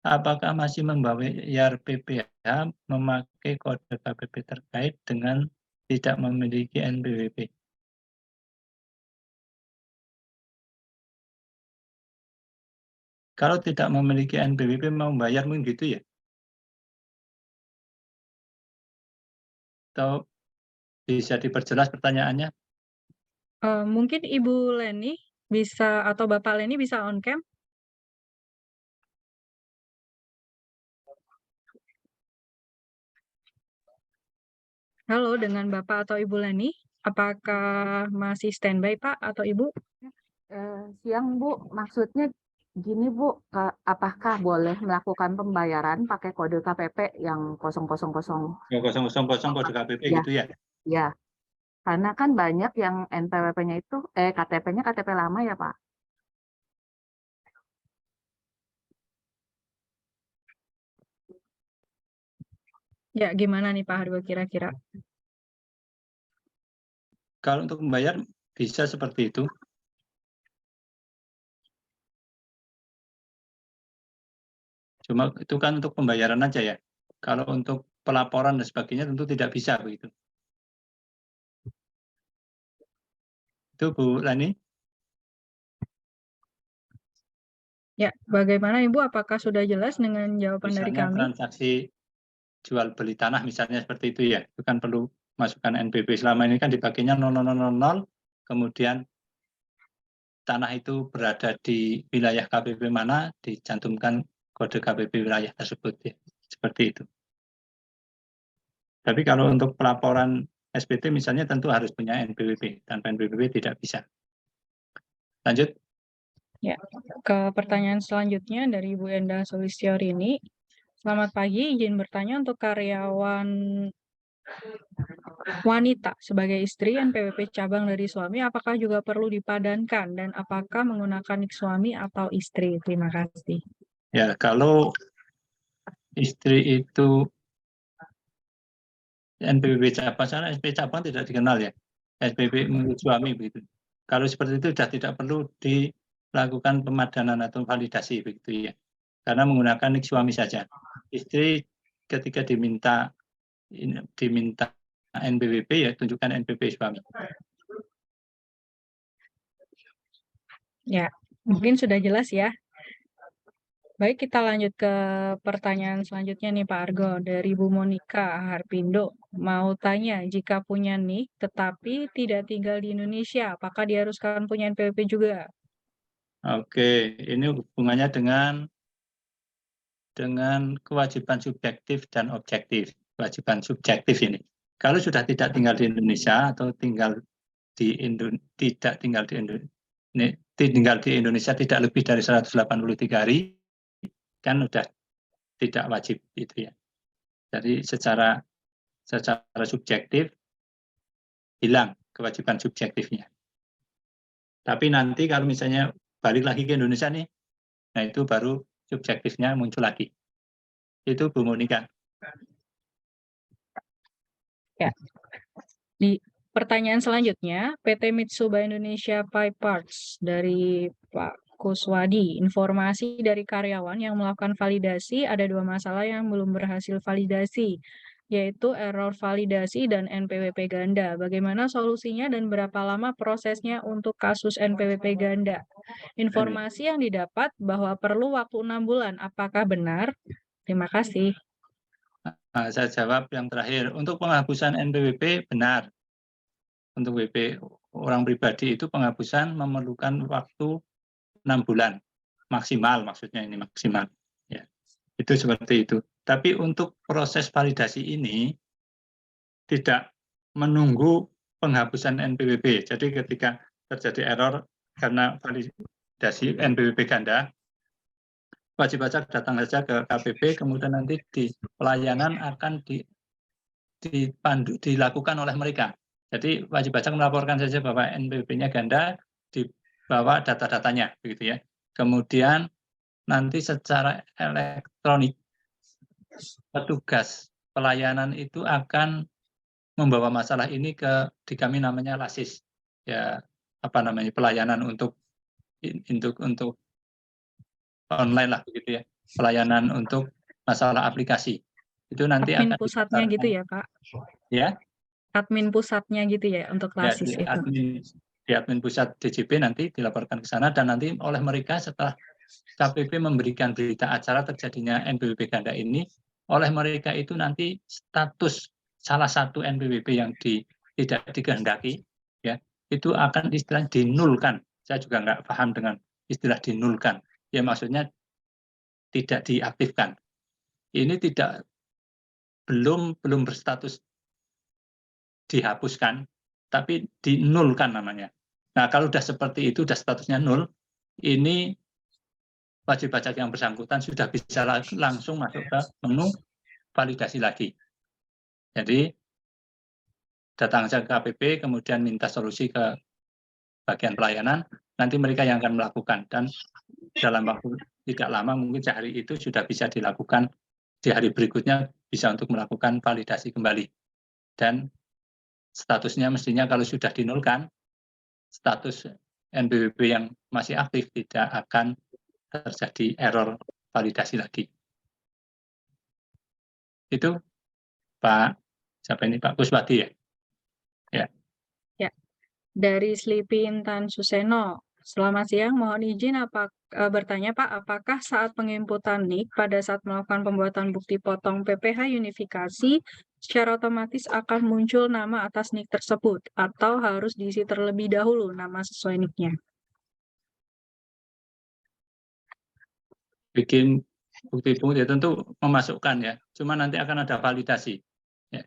apakah masih membayar PPh memakai kode KPP terkait dengan tidak memiliki NPWP? Kalau tidak memiliki NPWP mau bayar mungkin gitu ya? Atau bisa diperjelas pertanyaannya? Mungkin Ibu Leni bisa atau Bapak Leni bisa on cam? Halo, dengan Bapak atau Ibu Leni, apakah masih standby Pak atau Ibu? Siang Bu, maksudnya gini Bu, apakah boleh melakukan pembayaran pakai kode KPP yang 000? 000 kode KPP Ya. gitu ya? Ya, karena kan banyak yang NPWP-nya itu, KTP-nya KTP lama ya Pak? Ya, gimana nih Pak Hargo kira-kira? Kalau untuk membayar bisa seperti itu. Cuma itu kan untuk pembayaran aja ya. Kalau untuk pelaporan dan sebagainya tentu tidak bisa begitu. Itu Bu Lani. Ya, bagaimana Ibu? Apakah sudah jelas dengan jawaban dari Misalnya kami? transaksi jual beli tanah misalnya seperti itu ya. Itu kan perlu masukkan NPWP. Selama ini kan dipakainya 0000, kemudian tanah itu berada di wilayah KPP mana, dicantumkan kode KPP wilayah tersebut ya. Seperti itu. Tapi kalau untuk pelaporan SPT misalnya tentu harus punya NPWP. Tanpa NPWP tidak bisa. Lanjut. Ya, ke pertanyaan selanjutnya dari Ibu Enda Solistiorini. Selamat pagi, izin bertanya untuk karyawan wanita sebagai istri NPWP cabang dari suami, apakah juga perlu dipadankan dan apakah menggunakan NIK suami atau istri? Terima kasih. Ya, kalau istri itu NPWP cabang, sana SP cabang tidak dikenal ya. SPP menurut suami begitu. Kalau seperti itu sudah tidak perlu dilakukan pemadanan atau validasi begitu ya. Karena menggunakan NIK suami saja. Istri ketika diminta NPWP ya tunjukkan NPWP suami. Ya, mungkin sudah jelas ya. Baik, kita lanjut ke pertanyaan selanjutnya nih Pak Argo dari Bu Monika Harpindo. Mau tanya, jika punya NIK tetapi tidak tinggal di Indonesia, apakah diharuskan punya NPWP juga? Oke, ini hubungannya dengan kewajiban subjektif dan objektif. Kewajiban subjektif ini. Kalau sudah tidak tinggal di Indonesia atau tinggal di Indonesia tidak lebih dari 183 hari, kan sudah tidak wajib itu ya. Jadi secara subjektif hilang kewajiban subjektifnya. Tapi nanti kalau misalnya balik lagi ke Indonesia nih, nah itu baru subjektifnya muncul lagi. Itu Bu Monika. Ya. Di pertanyaan selanjutnya, PT Mitsuba Indonesia Pipe Parts dari Pak Kuswadi. Informasi dari karyawan yang melakukan validasi, ada 2 masalah yang belum berhasil validasi. yaitu error validasi dan NPWP ganda. Bagaimana solusinya dan berapa lama prosesnya untuk kasus NPWP ganda? Informasi yang didapat bahwa perlu waktu 6 bulan. Apakah benar? Terima kasih. Nah, saya jawab yang terakhir. Untuk penghapusan NPWP benar. Untuk WP orang pribadi itu penghapusan memerlukan waktu 6 bulan. Maksimal, maksudnya ini maksimal. Ya, itu seperti itu. Tapi untuk proses validasi ini tidak menunggu penghapusan NPWP. Jadi ketika terjadi error karena validasi NPWP ganda, wajib pajak datang saja ke KPP, kemudian nanti di pelayanan akan dilakukan oleh mereka. Jadi wajib pajak melaporkan saja bahwa NPWP-nya ganda, dibawa data-datanya, begitu ya. Kemudian nanti secara elektronik petugas pelayanan itu akan membawa masalah ini di kami namanya LASIS, ya apa namanya pelayanan untuk online lah begitu ya, pelayanan untuk masalah aplikasi. Itu nanti Admin akan pusatnya gitu ya, Pak? Ya. Admin pusatnya gitu ya untuk Ya, LASIS itu? di admin pusat DJP nanti dilaporkan ke sana dan nanti oleh mereka setelah KPP memberikan berita acara terjadinya NPWP ganda ini, oleh mereka itu nanti status salah satu NPWP yang tidak dikehendaki, ya itu akan istilah dinulkan. Saya juga nggak paham dengan istilah dinulkan. Ya maksudnya tidak diaktifkan. Ini belum berstatus dihapuskan, tapi dinulkan namanya. Nah, kalau sudah seperti itu, sudah statusnya nul, ini wajib pajak yang bersangkutan sudah bisa langsung masuk ke menu validasi lagi. Jadi, datang saja ke KPP, kemudian minta solusi ke bagian pelayanan, nanti mereka yang akan melakukan. Dan dalam waktu tidak lama, mungkin sehari itu sudah bisa dilakukan, di hari berikutnya bisa untuk melakukan validasi kembali. Dan statusnya mestinya kalau sudah dinulkan, status NPWP yang masih aktif tidak akan terjadi error validasi lagi. Itu Pak, siapa ini Pak Kuswati ya? Ya. Ya, dari Sleepy Intan Suseno. Selamat siang, mohon izin bertanya Pak, apakah saat penginputan NIK pada saat melakukan pembuatan bukti potong PPh unifikasi, secara otomatis akan muncul nama atas NIK tersebut, atau harus diisi terlebih dahulu nama sesuai NIK-nya? Bikin bukti ya tentu memasukkan ya, cuma nanti akan ada validasi. Ya.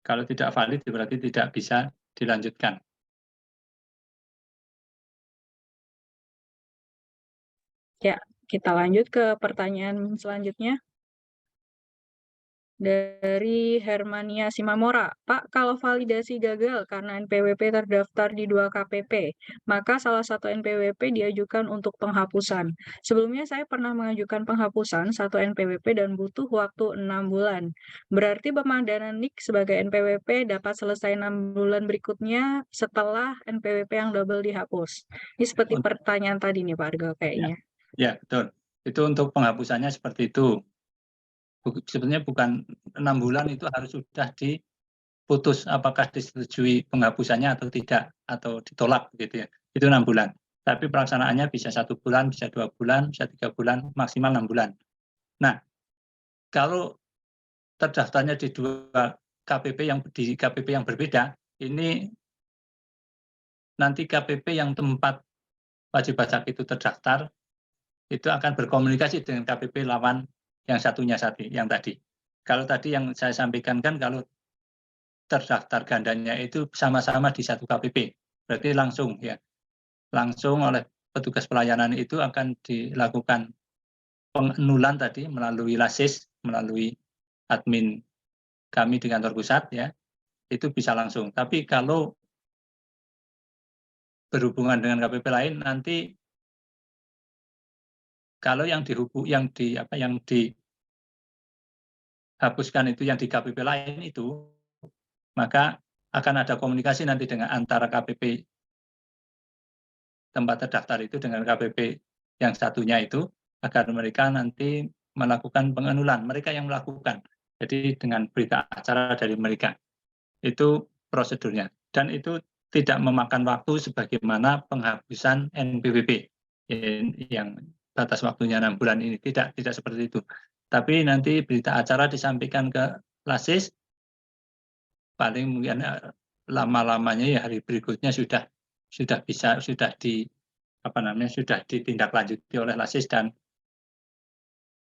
Kalau tidak valid berarti tidak bisa dilanjutkan. Ya, kita lanjut ke pertanyaan selanjutnya. Dari Hermania Simamora, Pak, kalau validasi gagal karena NPWP terdaftar di 2 KPP, maka salah satu NPWP diajukan untuk penghapusan. Sebelumnya saya pernah mengajukan penghapusan satu NPWP dan butuh waktu 6 bulan. Berarti pemadanan NIK sebagai NPWP dapat selesai 6 bulan berikutnya setelah NPWP yang double dihapus. Ini seperti pertanyaan tadi nih Pak Argo kayaknya. Ya, betul. Itu untuk penghapusannya seperti itu. Sebenarnya bukan 6 bulan itu harus sudah diputus apakah disetujui penghapusannya atau tidak atau ditolak gitu ya. Itu 6 bulan. Tapi pelaksanaannya bisa 1 bulan, bisa 2 bulan, bisa 3 bulan, maksimal 6 bulan. Nah, kalau terdaftarnya di 2 KPP yang berbeda, ini nanti KPP yang tempat wajib pajak itu terdaftar itu akan berkomunikasi dengan KPP lawan yang satunya yang tadi. Kalau tadi yang saya sampaikan kan kalau terdaftar gandanya itu sama-sama di satu KPP, berarti langsung ya, langsung oleh petugas pelayanan itu akan dilakukan pengenulan tadi melalui LASIS, melalui admin kami di kantor pusat ya, itu bisa langsung. Tapi kalau berhubungan dengan KPP lain nanti kalau yang dihapuskan itu yang di KPP lain itu, maka akan ada komunikasi nanti dengan antara KPP tempat terdaftar itu dengan KPP yang satunya itu, agar mereka nanti melakukan pengenulan. Mereka yang melakukan. Jadi dengan berita acara dari mereka. Itu prosedurnya. Dan itu tidak memakan waktu sebagaimana penghapusan NPWP yang batas waktunya 6 bulan ini. Tidak seperti itu. Tapi nanti berita acara disampaikan ke Lasis, paling mungkin lama-lamanya ya hari berikutnya sudah ditindaklanjuti oleh Lasis dan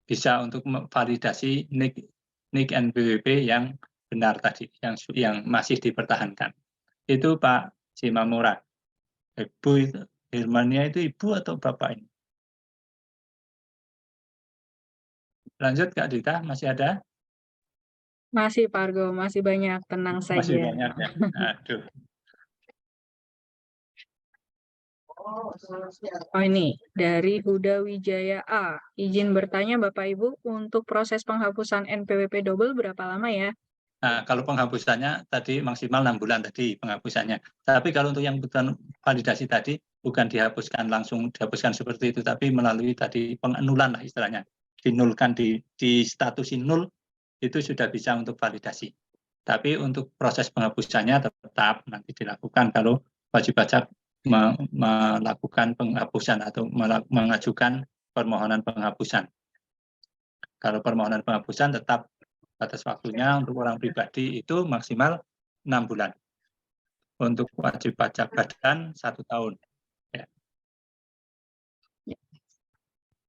bisa untuk validasi NIK NPWP yang benar tadi, yang masih dipertahankan. Itu Pak Simamura. Ibu Hirmania itu ibu atau bapak ini? Lanjut Kak Dita, masih ada? Masih Pak Argo, masih banyak, tenang Masih saja. banyak ya. Aduh. Oh ini, dari Huda Wijaya A. Izin bertanya Bapak Ibu, untuk proses penghapusan NPWP double berapa lama ya? Nah, kalau penghapusannya tadi maksimal 6 bulan tadi penghapusannya. Tapi kalau untuk yang bukan validasi tadi, bukan dihapuskan langsung, dihapuskan seperti itu, tapi melalui tadi pengenulan lah istilahnya. Dinulkan, di statusi nul, itu sudah bisa untuk validasi. Tapi untuk proses penghapusannya tetap nanti dilakukan kalau wajib pajak melakukan penghapusan atau mengajukan permohonan penghapusan. Kalau permohonan penghapusan tetap batas waktunya untuk orang pribadi itu maksimal 6 bulan. Untuk wajib pajak badan 1 tahun. Ya.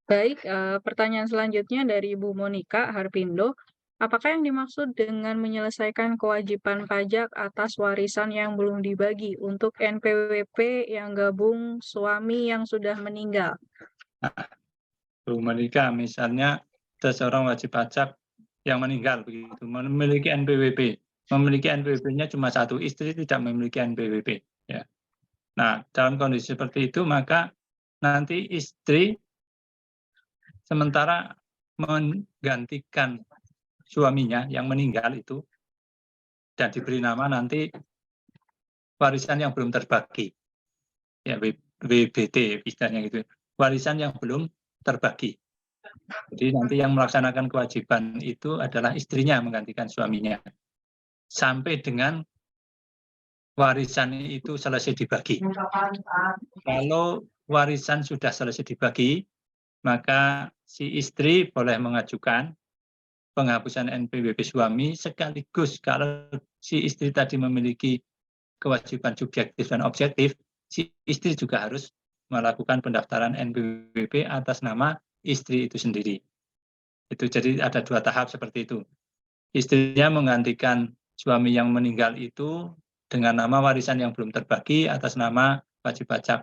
Baik, pertanyaan selanjutnya dari Ibu Monika Harpindo. Apakah yang dimaksud dengan menyelesaikan kewajiban pajak atas warisan yang belum dibagi untuk NPWP yang gabung suami yang sudah meninggal? Bu Monika, misalnya seseorang wajib pajak yang meninggal begitu, memiliki NPWP. Memiliki NPWP-nya cuma 1, istri tidak memiliki NPWP. Ya. Nah, dalam kondisi seperti itu, maka nanti istri sementara menggantikan suaminya yang meninggal itu dan diberi nama nanti warisan yang belum terbagi, ya WBT istilahnya gitu, warisan yang belum terbagi. Jadi nanti yang melaksanakan kewajiban itu adalah istrinya menggantikan suaminya sampai dengan warisan itu selesai dibagi. Kalau warisan sudah selesai dibagi, maka si istri boleh mengajukan penghapusan NPWP suami sekaligus kalau si istri tadi memiliki kewajiban subjektif dan objektif, si istri juga harus melakukan pendaftaran NPWP atas nama istri itu sendiri. Itu jadi ada 2 tahap seperti itu. Istrinya menggantikan suami yang meninggal itu dengan nama warisan yang belum terbagi atas nama wajib pajak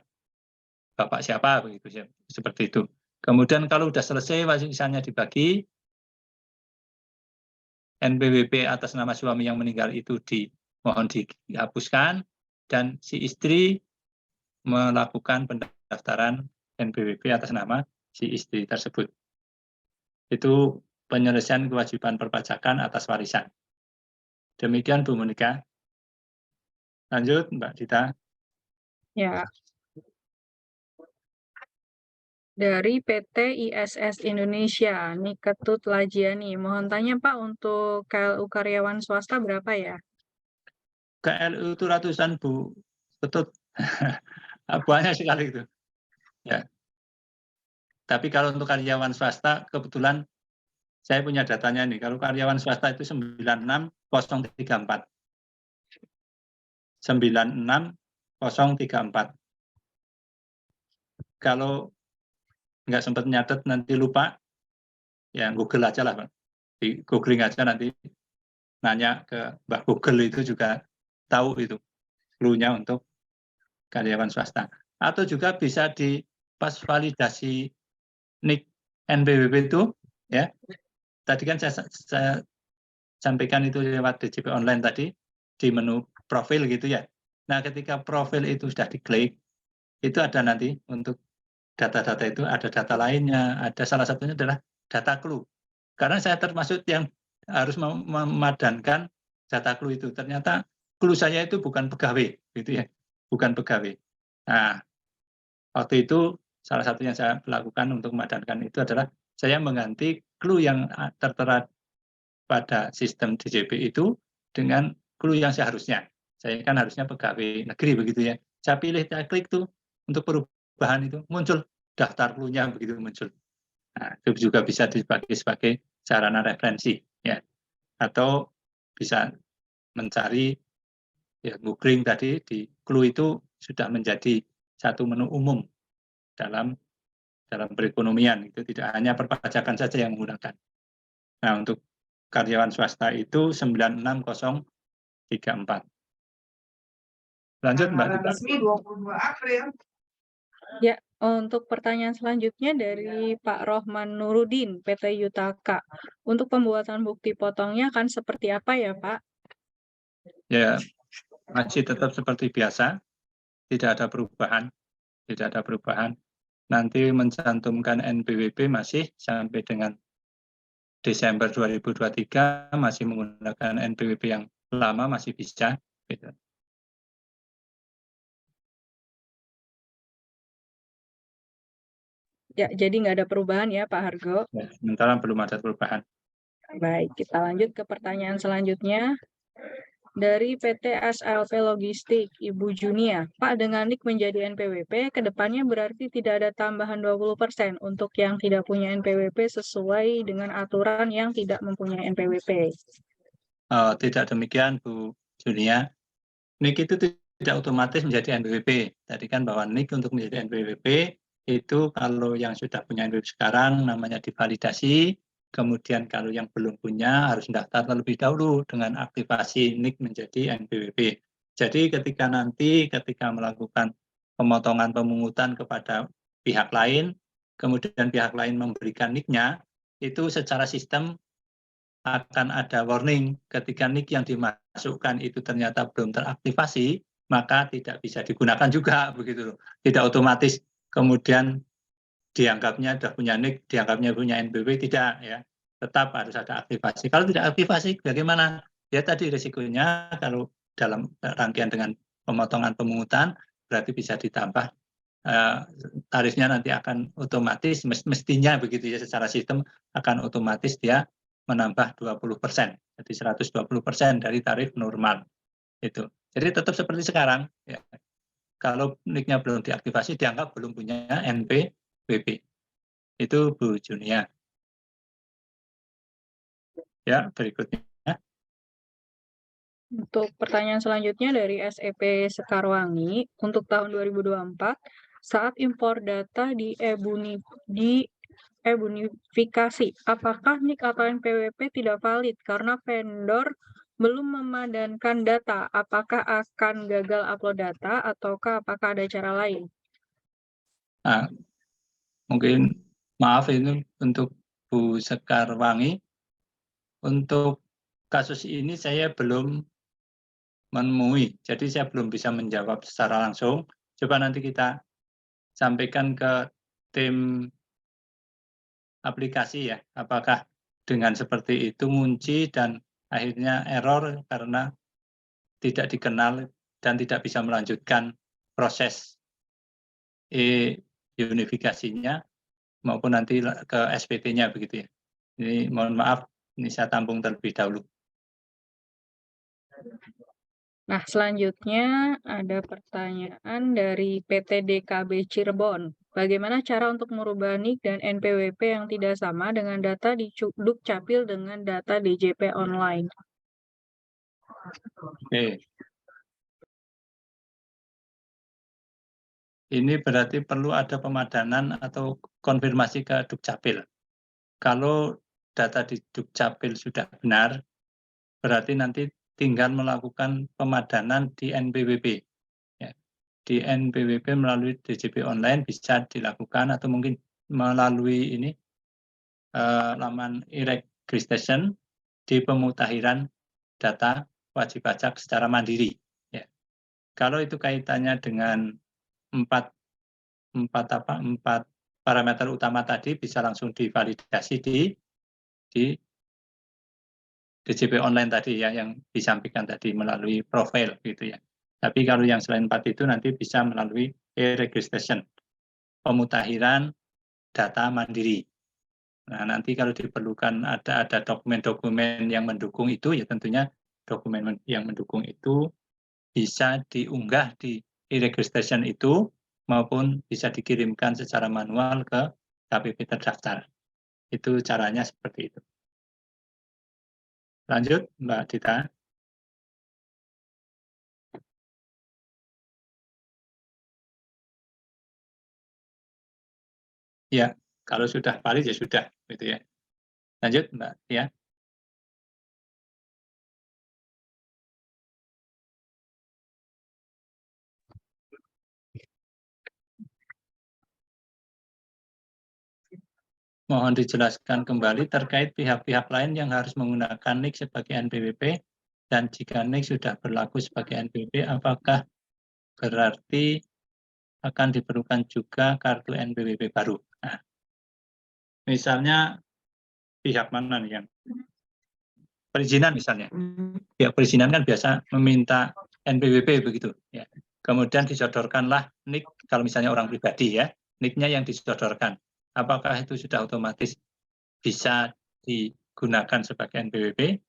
bapak siapa begitu, seperti itu. Kemudian kalau sudah selesai warisannya dibagi, NPWP atas nama suami yang meninggal itu dimohon dihapuskan dan si istri melakukan pendaftaran NPWP atas nama si istri tersebut. Itu penyelesaian kewajiban perpajakan atas warisan. Demikian Bu Monika. Lanjut Mbak Dita. Ya. Dari PT ISS Indonesia, Niketut Lajiani. Mohon tanya Pak, untuk KLU karyawan swasta berapa ya? KLU itu ratusan Bu Ketut. Banyak sekali itu. Ya. Tapi kalau untuk karyawan swasta, kebetulan saya punya datanya nih. Kalau karyawan swasta itu 96034. 96034. Kalau nggak sempat nyatet nanti lupa, ya Google aja lah Pak. Di googling aja nanti nanya ke Mbak Google itu juga tahu itu clue-nya untuk karyawan swasta. Atau juga bisa di pas validasi NIK NPWP itu, ya. Tadi kan saya sampaikan itu lewat DJP online tadi di menu profil gitu ya. Nah, ketika profil itu sudah diklik, itu ada nanti untuk data-data itu ada data lainnya, ada salah satunya adalah data clue. Karena saya termasuk yang harus memadankan data clue itu. Ternyata clue saya itu bukan pegawai, gitu ya, bukan pegawai. Nah, waktu itu salah satu yang saya lakukan untuk memadankan itu adalah saya mengganti clue yang tertera pada sistem DJP itu dengan clue yang seharusnya. Saya kan harusnya pegawai negeri begitu ya. Saya pilih, saya klik tuh untuk perubahan itu muncul daftar clue-nya begitu muncul. Nah, itu juga bisa dipakai sebagai sarana referensi ya. Atau bisa mencari ya googling tadi di clue itu sudah menjadi satu menu umum dalam perekonomian, itu tidak hanya perpajakan saja yang menggunakan. Nah, untuk karyawan swasta itu 96034. Lanjut Mbak Dita. Resmi 22 April. Ya, untuk pertanyaan selanjutnya dari Pak Rohman Nurudin, PT Yutaka. Untuk pembuatan bukti potongnya akan seperti apa ya, Pak? Ya, masih tetap seperti biasa, tidak ada perubahan, Nanti mencantumkan NPWP masih sampai dengan Desember 2023 masih menggunakan NPWP yang lama masih bisa. Gitu. Ya, jadi nggak ada perubahan ya, Pak Hargo. Ya, sementara belum ada perubahan. Baik, kita lanjut ke pertanyaan selanjutnya. Dari PT SLP Logistik, Ibu Junia. Pak, dengan NIK menjadi NPWP, kedepannya berarti tidak ada tambahan 20% untuk yang tidak punya NPWP sesuai dengan aturan yang tidak mempunyai NPWP. Tidak demikian, Bu Junia. NIK itu tidak otomatis menjadi NPWP. Tadi kan bahwa NIK untuk menjadi NPWP itu kalau yang sudah punya NPWP sekarang namanya divalidasi, kemudian kalau yang belum punya harus mendaftar terlebih dahulu dengan aktivasi NIK menjadi NPWP. Jadi ketika melakukan pemotongan pemungutan kepada pihak lain, kemudian pihak lain memberikan NIK-nya, itu secara sistem akan ada warning ketika NIK yang dimasukkan itu ternyata belum teraktivasi, maka tidak bisa digunakan juga begitu. Tidak otomatis kemudian dianggapnya sudah punya NIK, dianggapnya punya NPWP, tidak ya. Tetap harus ada aktivasi. Kalau tidak aktivasi bagaimana? Ya tadi risikonya kalau dalam rangkaian dengan pemotongan pemungutan berarti bisa ditambah tarifnya nanti akan otomatis mestinya begitu ya, secara sistem akan otomatis dia menambah 20%, jadi 120% dari tarif normal itu. Jadi tetap seperti sekarang ya. Kalau NIK-nya belum diaktifasi dianggap belum punya NPWP. Itu Bu Junia. Ya, berikutnya. Untuk pertanyaan selanjutnya dari SEP Sekarwangi, untuk tahun 2024, saat impor data di e-bonifikasi, apakah NIK atau NPWP tidak valid karena vendor belum memadankan data? Apakah akan gagal upload data ataukah apakah ada cara lain? Nah, mungkin maaf ini untuk Bu Sekarwangi. Untuk kasus ini saya belum menemui, jadi saya belum bisa menjawab secara langsung. Coba nanti kita sampaikan ke tim aplikasi ya, apakah dengan seperti itu ngunci dan akhirnya error karena tidak dikenal dan tidak bisa melanjutkan proses e-unifikasinya maupun nanti ke SPT-nya begitu ya. Ini mohon maaf, ini saya tampung terlebih dahulu. Nah, selanjutnya ada pertanyaan dari PT DKB Cirebon. Bagaimana cara untuk merubah NIK dan NPWP yang tidak sama dengan data di Dukcapil dengan data DJP online? Oke. Ini berarti perlu ada pemadanan atau konfirmasi ke Dukcapil. Kalau data di Dukcapil sudah benar, berarti nanti tinggal melakukan pemadanan di NPWP. Ya. Di NPWP melalui DJP online bisa dilakukan atau mungkin melalui ini laman e-registration di pemutahiran data wajib pajak secara mandiri. Ya. Kalau itu kaitannya dengan empat parameter utama tadi bisa langsung divalidasi di DJP online tadi ya, yang disampaikan tadi melalui profil gitu ya. Tapi kalau yang selain 4 itu nanti bisa melalui e-registration, pemutahiran data mandiri. Nah, nanti kalau diperlukan ada dokumen-dokumen yang mendukung itu, ya tentunya dokumen yang mendukung itu bisa diunggah di e-registration itu, maupun bisa dikirimkan secara manual ke KPP terdaftar. Itu caranya seperti itu. Lanjut, Mbak Dita. Ya, kalau sudah valid ya sudah, gitu ya. Lanjut, Mbak. Ya. Mohon dijelaskan kembali terkait pihak-pihak lain yang harus menggunakan NIK sebagai NPWP, dan jika NIK sudah berlaku sebagai NPWP, apakah berarti akan diperlukan juga kartu NPWP baru? Nah, misalnya pihak mana nih yang perizinan misalnya? Pihak perizinan kan biasa meminta NPWP begitu, ya. Kemudian disodorkanlah NIK kalau misalnya orang pribadi ya, NIK-nya yang disodorkan. Apakah itu sudah otomatis bisa digunakan sebagai NPWP?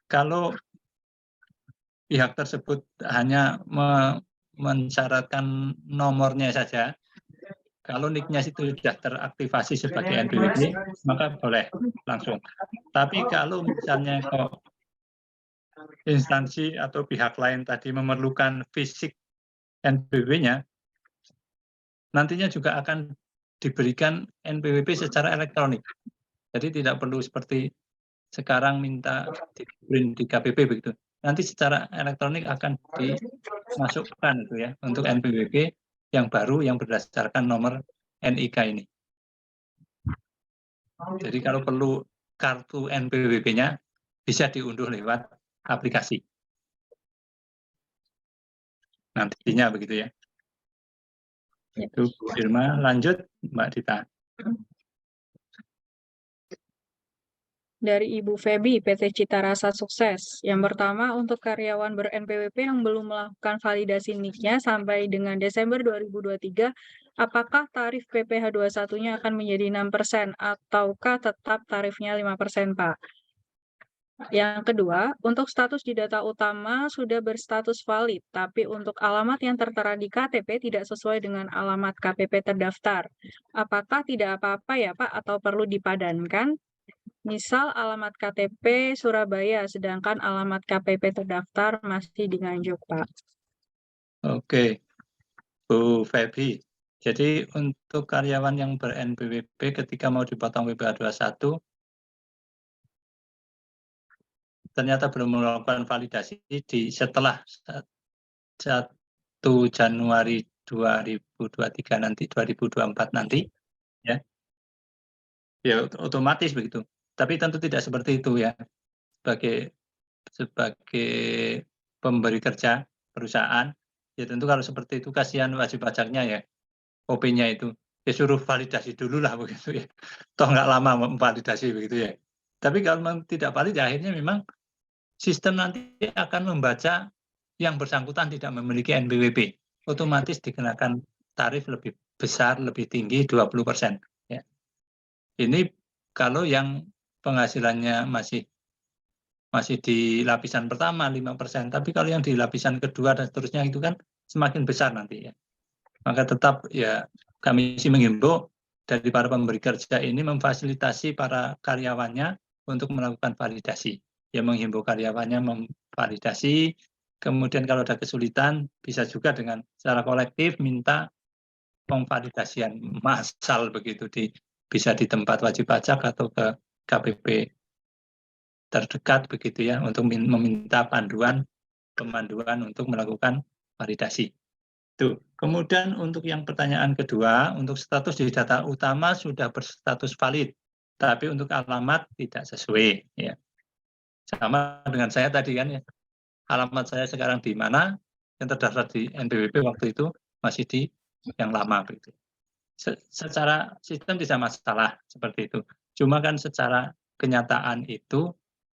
Kalau pihak tersebut hanya mensyaratkan nomornya saja, kalau NIK-nya itu sudah teraktivasi sebagai NPWP, maka boleh langsung. Tapi kalau misalnya kok instansi atau pihak lain tadi memerlukan fisik NPWP-nya, nantinya juga akan diberikan NPWP secara elektronik. Jadi tidak perlu seperti sekarang minta di-print di KPP begitu. Nanti secara elektronik akan dimasukkan itu ya untuk NPWP yang baru yang berdasarkan nomor NIK ini. Jadi kalau perlu kartu NPWP-nya bisa diunduh lewat aplikasi. Nantinya begitu ya. Itu Bu Irma. Lanjut Mbak Dita. Dari Ibu Febi, PT Cita Rasa Sukses. Yang pertama, untuk karyawan ber-NPWP yang belum melakukan validasi NIK-nya sampai dengan Desember 2023, apakah tarif PPh 21-nya akan menjadi 6% ataukah tetap tarifnya 5%, Pak? Yang kedua, untuk status di data utama sudah berstatus valid, tapi untuk alamat yang tertera di KTP tidak sesuai dengan alamat KPP terdaftar. Apakah tidak apa-apa ya, Pak, atau perlu dipadankan? Misal alamat KTP Surabaya, sedangkan alamat KPP terdaftar masih di Nganjuk, Pak. Oke, Bu Febi. Jadi untuk karyawan yang ber-NPWP ketika mau dipotong PPh 21, ternyata belum melakukan validasi setelah 1 Januari 2023 nanti, 2024 nanti, ya. Ya otomatis begitu. Tapi tentu tidak seperti itu ya. Sebagai pemberi kerja perusahaan, ya tentu kalau seperti itu kasihan wajib pajaknya ya, OP-nya itu. Ya suruh validasi dulu lah begitu ya. Toh nggak lama memvalidasi begitu ya. Tapi kalau memang tidak valid, ya akhirnya memang sistem nanti akan membaca yang bersangkutan tidak memiliki NPWP. Otomatis dikenakan tarif lebih besar, lebih tinggi 20%. Ya. Ini kalau yang penghasilannya masih di lapisan pertama 5%, tapi kalau yang di lapisan kedua dan seterusnya itu kan semakin besar nanti ya. Maka tetap ya kami sih menghimbau dari para pemberi kerja ini memfasilitasi para karyawannya untuk melakukan validasi. Ya menghimbau karyawannya memvalidasi, kemudian kalau ada kesulitan bisa juga dengan secara kolektif minta pemvalidasian massal begitu bisa di tempat wajib pajak atau ke KPP terdekat begitu ya untuk meminta pemanduan untuk melakukan validasi. Tuh. Kemudian untuk yang pertanyaan kedua, untuk status di data utama sudah berstatus valid, tapi untuk alamat tidak sesuai. Ya. Sama dengan saya tadi kan ya, alamat saya sekarang di mana, yang terdaftar di NPWP waktu itu masih di yang lama begitu. Secara sistem tidak masalah seperti itu. Cuma kan secara kenyataan itu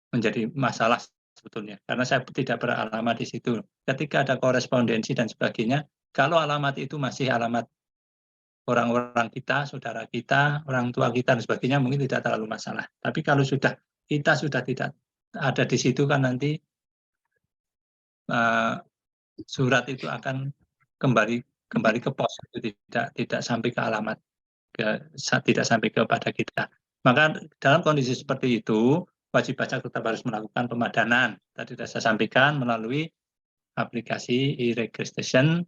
menjadi masalah sebetulnya, karena saya tidak beralamat di situ. Ketika ada korespondensi dan sebagainya, kalau alamat itu masih alamat orang-orang kita, saudara kita, orang tua kita dan sebagainya mungkin tidak terlalu masalah. Tapi kalau kita sudah tidak ada di situ kan nanti surat itu akan kembali ke pos, itu tidak sampai ke alamat, tidak sampai kepada kita. Maka dalam kondisi seperti itu wajib pajak tetap harus melakukan pemadanan. Tadi sudah saya sampaikan melalui aplikasi e-registration,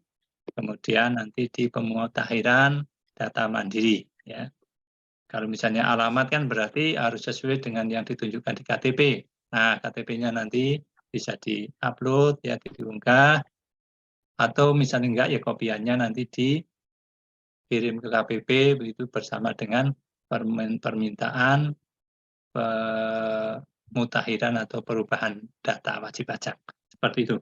kemudian nanti di pemutakhiran data mandiri. Ya. Kalau misalnya alamat kan berarti harus sesuai dengan yang ditunjukkan di KTP. Nah, KTP-nya nanti bisa di-upload, ya, diunggah, atau misalnya enggak ya kopiannya nanti dikirim ke KPP begitu bersama dengan permintaan pemutakhiran atau perubahan data wajib pajak. Seperti itu.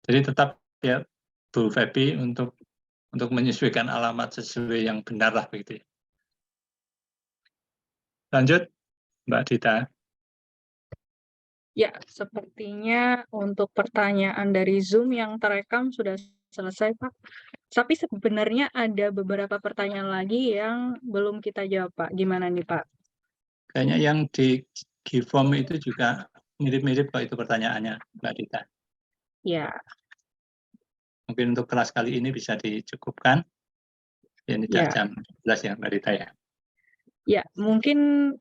Jadi tetap ya Bu Febi untuk menyesuaikan alamat sesuai yang benar lah begitu ya. Lanjut Mbak Dita. Ya, sepertinya untuk pertanyaan dari Zoom yang terekam sudah selesai, Pak. Tapi sebenarnya ada beberapa pertanyaan lagi yang belum kita jawab, Pak. Gimana nih, Pak? Kayaknya yang di G-form itu juga mirip-mirip kok itu pertanyaannya, Mbak Dita. Ya. Mungkin untuk kelas kali ini bisa dicukupkan. Ini Ya. jam 11 ya, Mbak Dita ya. Ya, mungkin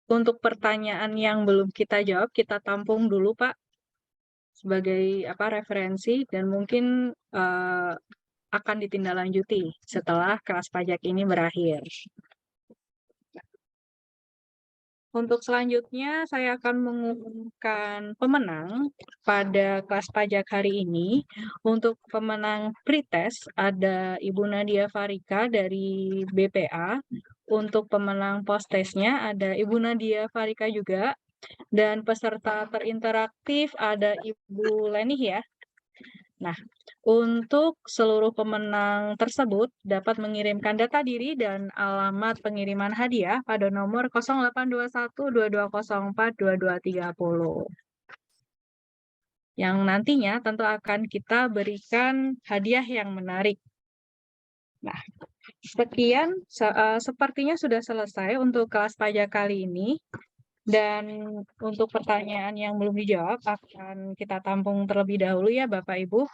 untuk pertanyaan yang belum kita jawab, kita tampung dulu, Pak, sebagai referensi, dan mungkin akan ditindaklanjuti setelah kelas pajak ini berakhir. Untuk selanjutnya, saya akan mengumumkan pemenang pada kelas pajak hari ini. Untuk pemenang pretest ada Ibu Nadia Farika dari BPA. Untuk pemenang post-testnya ada Ibu Nadia Farika juga. Dan peserta terinteraktif ada Ibu Leni ya. Nah, untuk seluruh pemenang tersebut dapat mengirimkan data diri dan alamat pengiriman hadiah pada nomor 0821-2204-2230. Yang nantinya tentu akan kita berikan hadiah yang menarik. Nah, sekian, sepertinya sudah selesai untuk kelas pajak kali ini. Dan untuk pertanyaan yang belum dijawab akan kita tampung terlebih dahulu ya Bapak Ibu.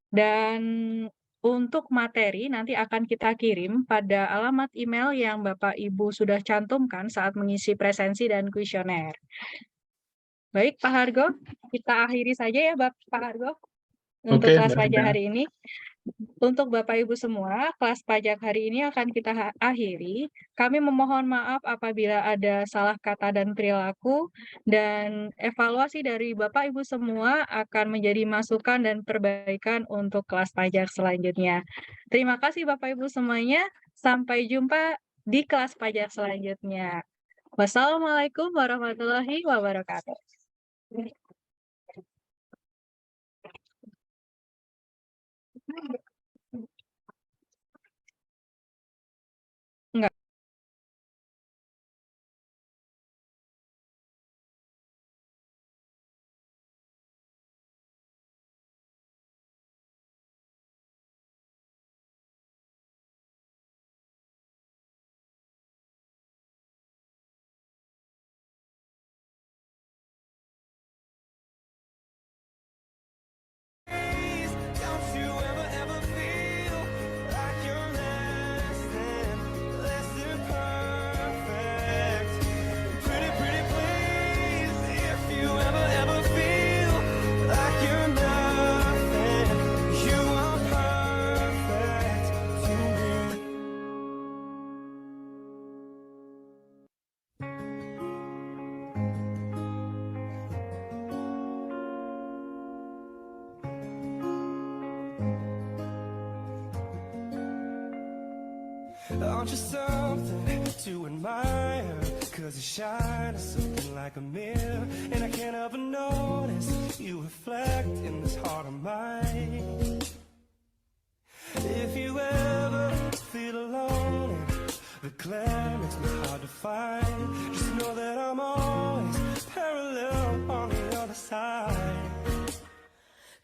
Dan untuk materi nanti akan kita kirim pada alamat email yang Bapak Ibu sudah cantumkan saat mengisi presensi dan kuesioner. Baik Pak Hargo, kita akhiri saja ya Pak Hargo untuk kelas pajak hari ini. Untuk Bapak Ibu semua, kelas pajak hari ini akan kita akhiri. Kami memohon maaf apabila ada salah kata dan perilaku, dan evaluasi dari Bapak Ibu semua akan menjadi masukan dan perbaikan untuk kelas pajak selanjutnya. Terima kasih Bapak Ibu semuanya. Sampai jumpa di kelas pajak selanjutnya. Wassalamualaikum warahmatullahi wabarakatuh. Enggak. Don't you ever feel like you're less than perfect? Pretty please, if you ever feel like you're nothing, you are perfect to me. Aren't you something to admire? 'Cause you shine something like a mirror, and I can't help but notice you reflect in this heart of mine. If you ever feel alone, the glare makes me hard to find. Just know that I'm always parallel on the other side.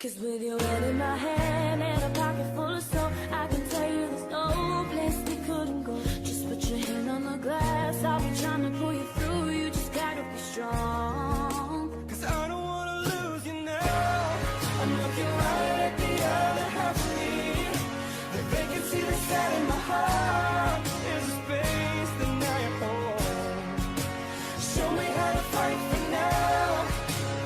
'Cause with your head in my hand and a pocket full of soap, I can tell you there's no place we couldn't go. Just put your hand on the glass, I'll be trying to pull you through. You just gotta be strong. 'Cause I don't wanna lose you now. I'm looking right at the other half of me. The vacancy that's sat in my heart is a space that now you're home. Show me how to fight for now.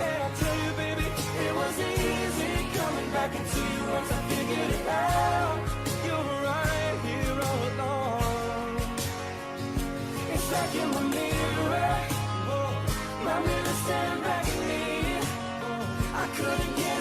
And I'll tell you, baby, it was easy coming back into you once I figured it out. You were right here all along. It's like in my mirror, my mirror staring back at me. I couldn't get